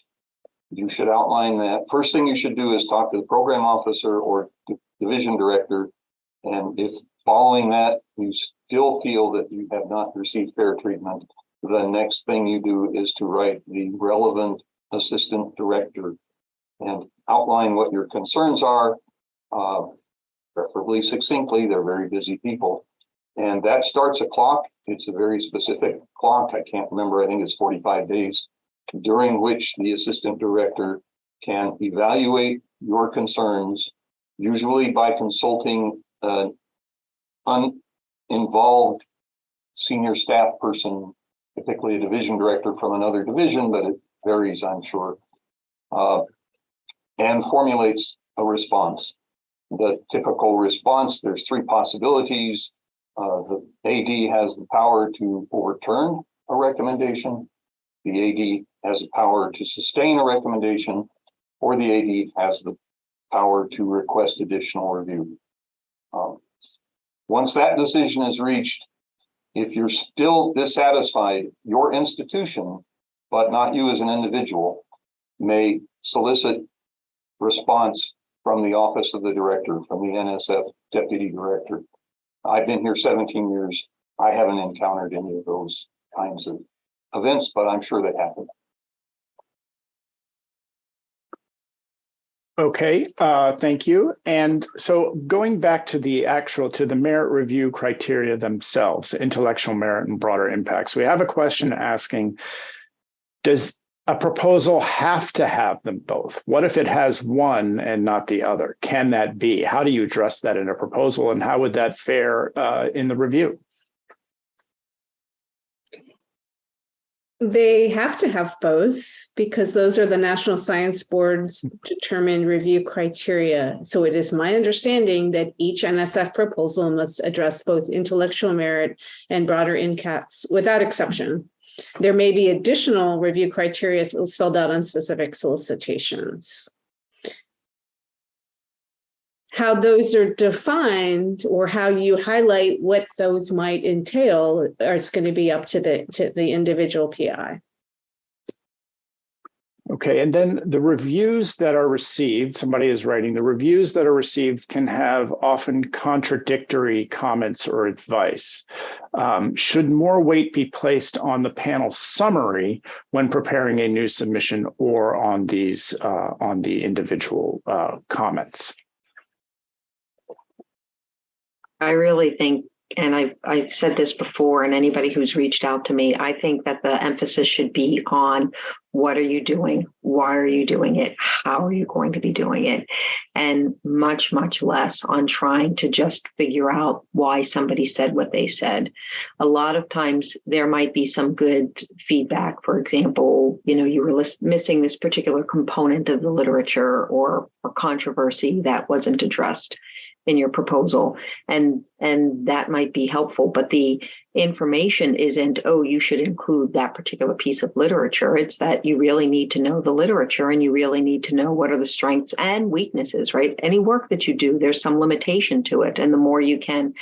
you should outline that. First thing you should do is talk to the program officer or division director. And if following that, you still feel that you have not received fair treatment, the next thing you do is to write the relevant assistant director and outline what your concerns are, preferably succinctly. They're very busy people. And that starts a clock. It's a very specific clock. I can't remember, I think it's 45 days. During which the assistant director can evaluate your concerns, usually by consulting an uninvolved senior staff person, particularly a division director from another division, but it varies, I'm sure, and formulates a response. The typical response, there's 3 possibilities. The AD has the power to overturn a recommendation. The AD has the power to sustain a recommendation, or the AD has the power to request additional review. Once that decision is reached, if you're still dissatisfied, your institution, but not you as an individual, may solicit response from the office of the director, from the NSF deputy director. I've been here 17 years. I haven't encountered any of those kinds of events, but I'm sure they happen. Okay, thank you. And so going back to the merit review criteria themselves, intellectual merit and broader impacts, we have a question asking, does a proposal have to have them both? What if it has one and not the other? Can that be? How do you address that in a proposal, and how would that fare in the review? They have to have both because those are the National Science Board's determined review criteria. So it is my understanding that each NSF proposal must address both intellectual merit and broader INCATs without exception. There may be additional review criteria spelled out on specific solicitations. How those are defined or how you highlight what those might entail is going to be up to the individual PI. Okay, and then the reviews that are received, somebody is writing, the reviews that are received can have often contradictory comments or advice. Should more weight be placed on the panel summary when preparing a new submission or on these on the individual comments? I really think, and I've said this before, and anybody who's reached out to me, I think that the emphasis should be on what are you doing? Why are you doing it? How are you going to be doing it? And much, much less on trying to just figure out why somebody said what they said. A lot of times there might be some good feedback. For example, you were missing this particular component of the literature or controversy that wasn't addressed in your proposal, and that might be helpful, but the information isn't, oh, you should include that particular piece of literature. It's that you really need to know the literature and you really need to know what are the strengths and weaknesses, right? Any work that you do, there's some limitation to it, and the more you can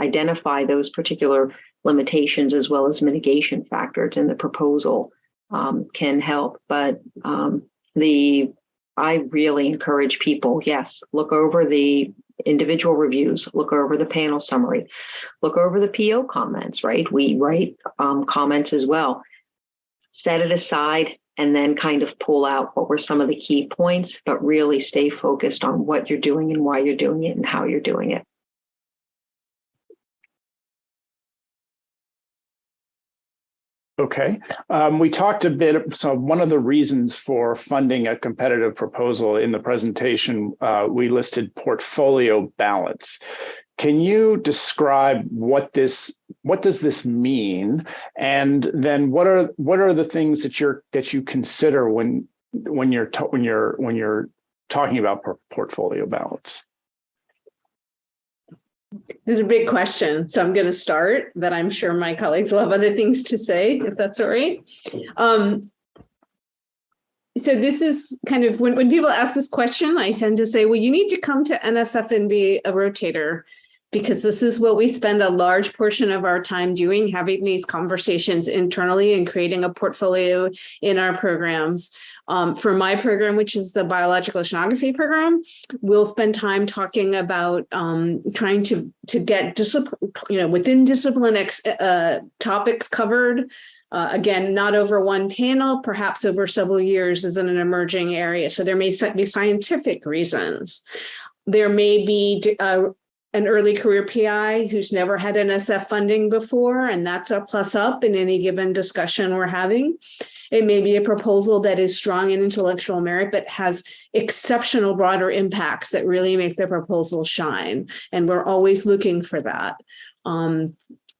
identify those particular limitations as well as mitigation factors in the proposal can help. But I really encourage people, yes, look over the individual reviews, look over the panel summary, look over the PO comments, right? We write comments as well. Set it aside and then kind of pull out what were some of the key points, but really stay focused on what you're doing and why you're doing it and how you're doing it. Okay, we talked a bit. So one of the reasons for funding a competitive proposal in the presentation, we listed portfolio balance. Can you describe what does this mean, and then what are the things that you consider when you're talking about portfolio balance? This is a big question, so I'm going to start, but I'm sure my colleagues will have other things to say, if that's all right. So this is kind of, when people ask this question, I tend to say, well, you need to come to NSF and be a rotator, because this is what we spend a large portion of our time doing, having these conversations internally and creating a portfolio in our programs. For my program, which is the biological oceanography program, we'll spend time talking about trying to get discipline, within discipline topics covered. Again, not over one panel, perhaps over several years is in an emerging area. So there may be scientific reasons. There may be an early career PI who's never had NSF funding before, and that's a plus up in any given discussion we're having. It may be a proposal that is strong in intellectual merit, but has exceptional broader impacts that really make the proposal shine. And we're always looking for that.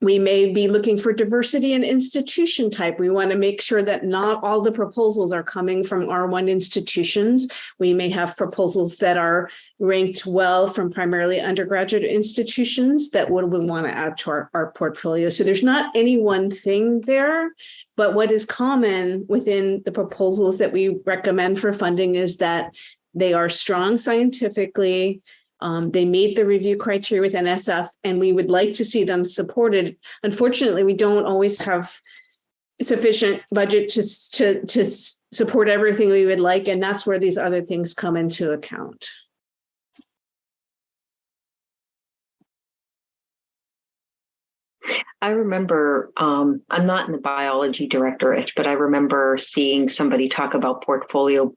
We may be looking for diversity in institution type. We want to make sure that not all the proposals are coming from R1 institutions. We may have proposals that are ranked well from primarily undergraduate institutions that we want to add to our portfolio. So there's not any one thing there, but what is common within the proposals that we recommend for funding is that they are strong scientifically. They meet the review criteria with NSF, and we would like to see them supported. Unfortunately, we don't always have sufficient budget to support everything we would like, and that's where these other things come into account. I remember, I'm not in the biology directorate, but I remember seeing somebody talk about portfolio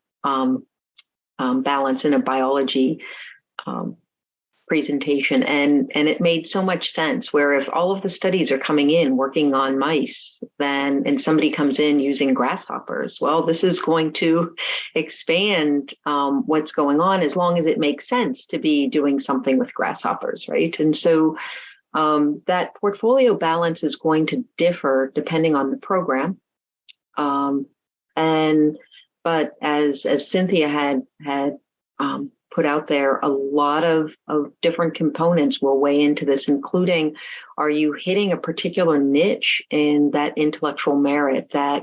balance in a biology presentation, and it made so much sense, where if all of the studies are coming in working on mice, and somebody comes in using grasshoppers, well, this is going to expand what's going on, as long as it makes sense to be doing something with grasshoppers, right? And so that portfolio balance is going to differ depending on the program. But as Cynthia had put out there, a lot of different components will weigh into this, including, are you hitting a particular niche in that intellectual merit that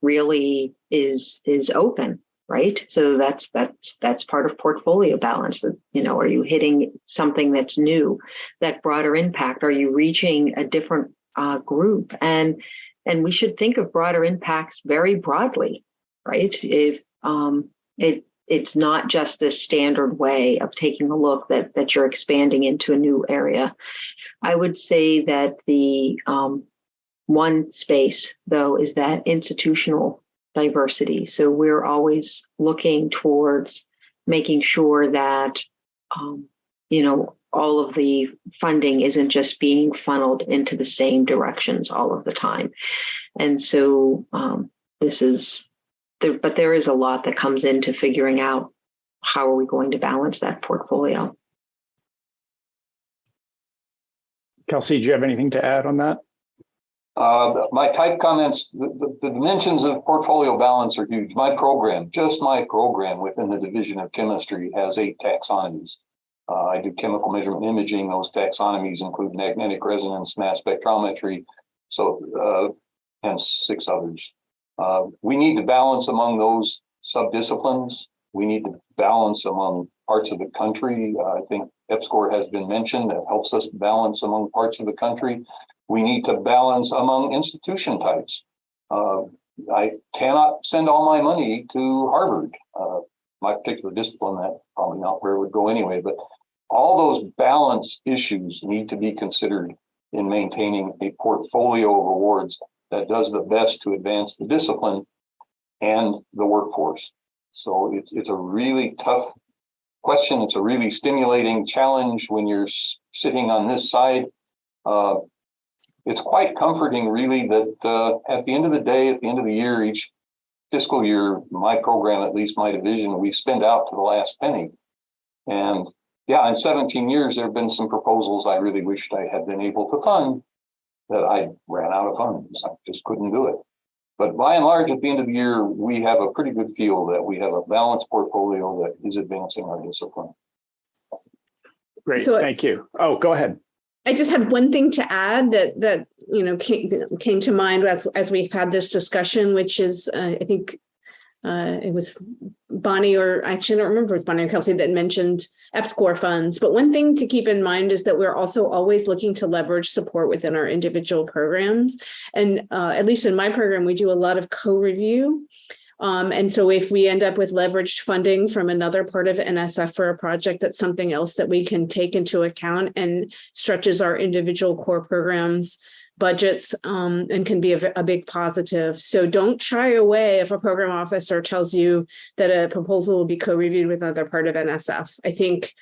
really is open, right? So that's part of portfolio balance. That, are you hitting something that's new, that broader impact? Are you reaching a different group? And we should think of broader impacts very broadly, right? If it's not just a standard way of taking a look that you're expanding into a new area. I would say that the one space, though, is that institutional diversity. So we're always looking towards making sure that, all of the funding isn't just being funneled into the same directions all of the time. And so but there is a lot that comes into figuring out how are we going to balance that portfolio. Kelsey, do you have anything to add on that? My type comments, the dimensions of portfolio balance are huge. Just my program within the Division of Chemistry has 8 taxonomies. I do chemical measurement imaging. Those taxonomies include magnetic resonance, mass spectrometry, and 6 others. We need to balance among those subdisciplines. We need to balance among parts of the country. I think EPSCoR has been mentioned. That helps us balance among parts of the country. We need to balance among institution types. I cannot send all my money to Harvard. My particular discipline, that probably not where it would go anyway, but all those balance issues need to be considered in maintaining a portfolio of awards that does the best to advance the discipline and the workforce. So it's a really tough question. It's a really stimulating challenge when you're sitting on this side. It's quite comforting, really, that at the end of the day, at the end of the year, each fiscal year, my program, at least my division, we spend out to the last penny. And yeah, in 17 years, there have been some proposals I really wished I had been able to fund that I ran out of funds. I just couldn't do it. But by and large, at the end of the year, we have a pretty good feel that we have a balanced portfolio that is advancing our discipline. Great, thank you. Oh, go ahead. I just had one thing to add that came to mind as we've had this discussion, which is I think it was Bonnie, or actually I don't remember if it was Bonnie or Kelsey that mentioned EPSCoR funds. But one thing to keep in mind is that we're also always looking to leverage support within our individual programs. And at least in my program, we do a lot of co-review. And so if we end up with leveraged funding from another part of NSF for a project, that's something else that we can take into account and stretches our individual core programs budgets and can be a big positive. So don't shy away if a program officer tells you that a proposal will be co-reviewed with another part of NSF. I think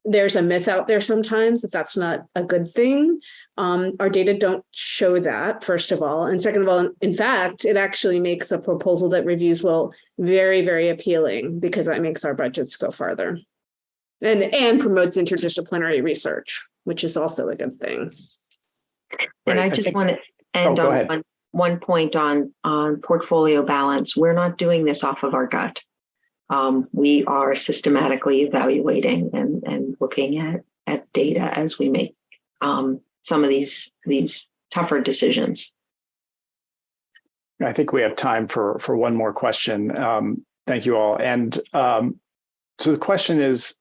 there's a myth out there sometimes that that's not a good thing. Our data don't show that, first of all. And second of all, in fact, it actually makes a proposal that reviews well very, very appealing because that makes our budgets go farther and promotes interdisciplinary research, which is also a good thing. And I just want to end on one point on portfolio balance. We're not doing this off of our gut. We are systematically evaluating and looking at data as we make some of these tougher decisions. I think we have time for one more question. Thank you all. And so the question is,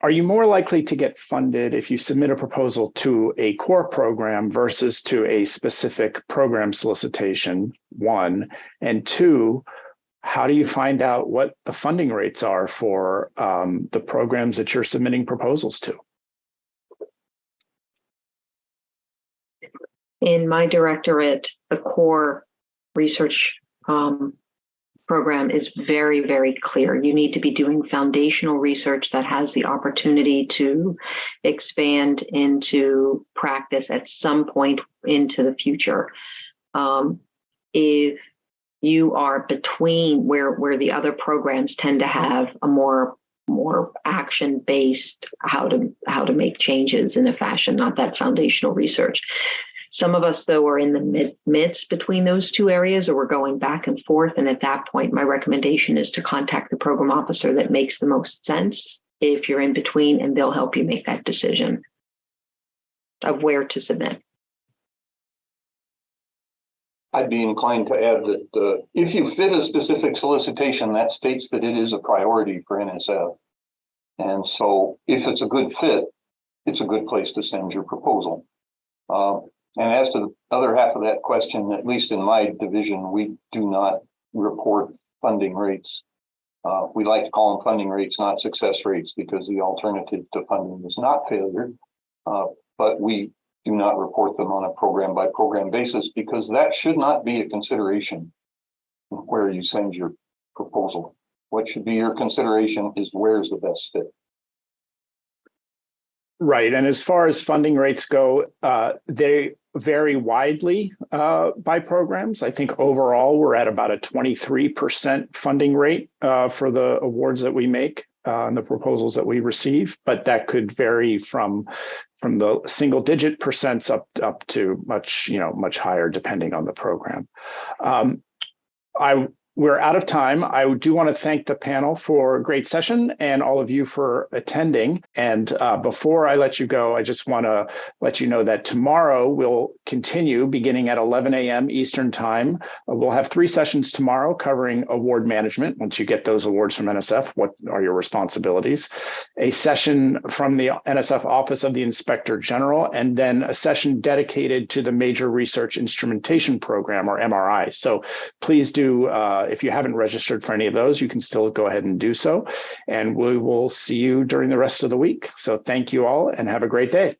are you more likely to get funded if you submit a proposal to a core program versus to a specific program solicitation, 1? And 2, how do you find out what the funding rates are for the programs that you're submitting proposals to? In my directorate, the core research program is very, very clear. You need to be doing foundational research that has the opportunity to expand into practice at some point into the future. If you are between where the other programs tend to have a more action-based how to make changes in a fashion, not that foundational research. Some of us, though, are in the midst between those two areas, or we're going back and forth. And at that point, my recommendation is to contact the program officer that makes the most sense if you're in between, and they'll help you make that decision of where to submit. I'd be inclined to add that if you fit a specific solicitation, that states that it is a priority for NSF. And so if it's a good fit, it's a good place to send your proposal. And as to the other half of that question, at least in my division, we do not report funding rates. We like to call them funding rates, not success rates, because the alternative to funding is not failure. But we do not report them on a program by program basis, because that should not be a consideration where you send your proposal. What should be your consideration is where's the best fit. Right. And as far as funding rates go, they vary widely by programs. I think overall we're at about a 23% funding rate for the awards that we make and the proposals that we receive, but that could vary from the single digit percents up to much higher depending on the program. We're out of time. I do want to thank the panel for a great session and all of you for attending. And before I let you go, I just want to let you know that tomorrow we'll continue beginning at 11 a.m. Eastern time. We'll have 3 sessions tomorrow covering award management. Once you get those awards from NSF, what are your responsibilities? A session from the NSF Office of the Inspector General, and then a session dedicated to the Major Research Instrumentation Program, or MRI. So please do, if you haven't registered for any of those, you can still go ahead and do so. And we will see you during the rest of the week. So thank you all and have a great day.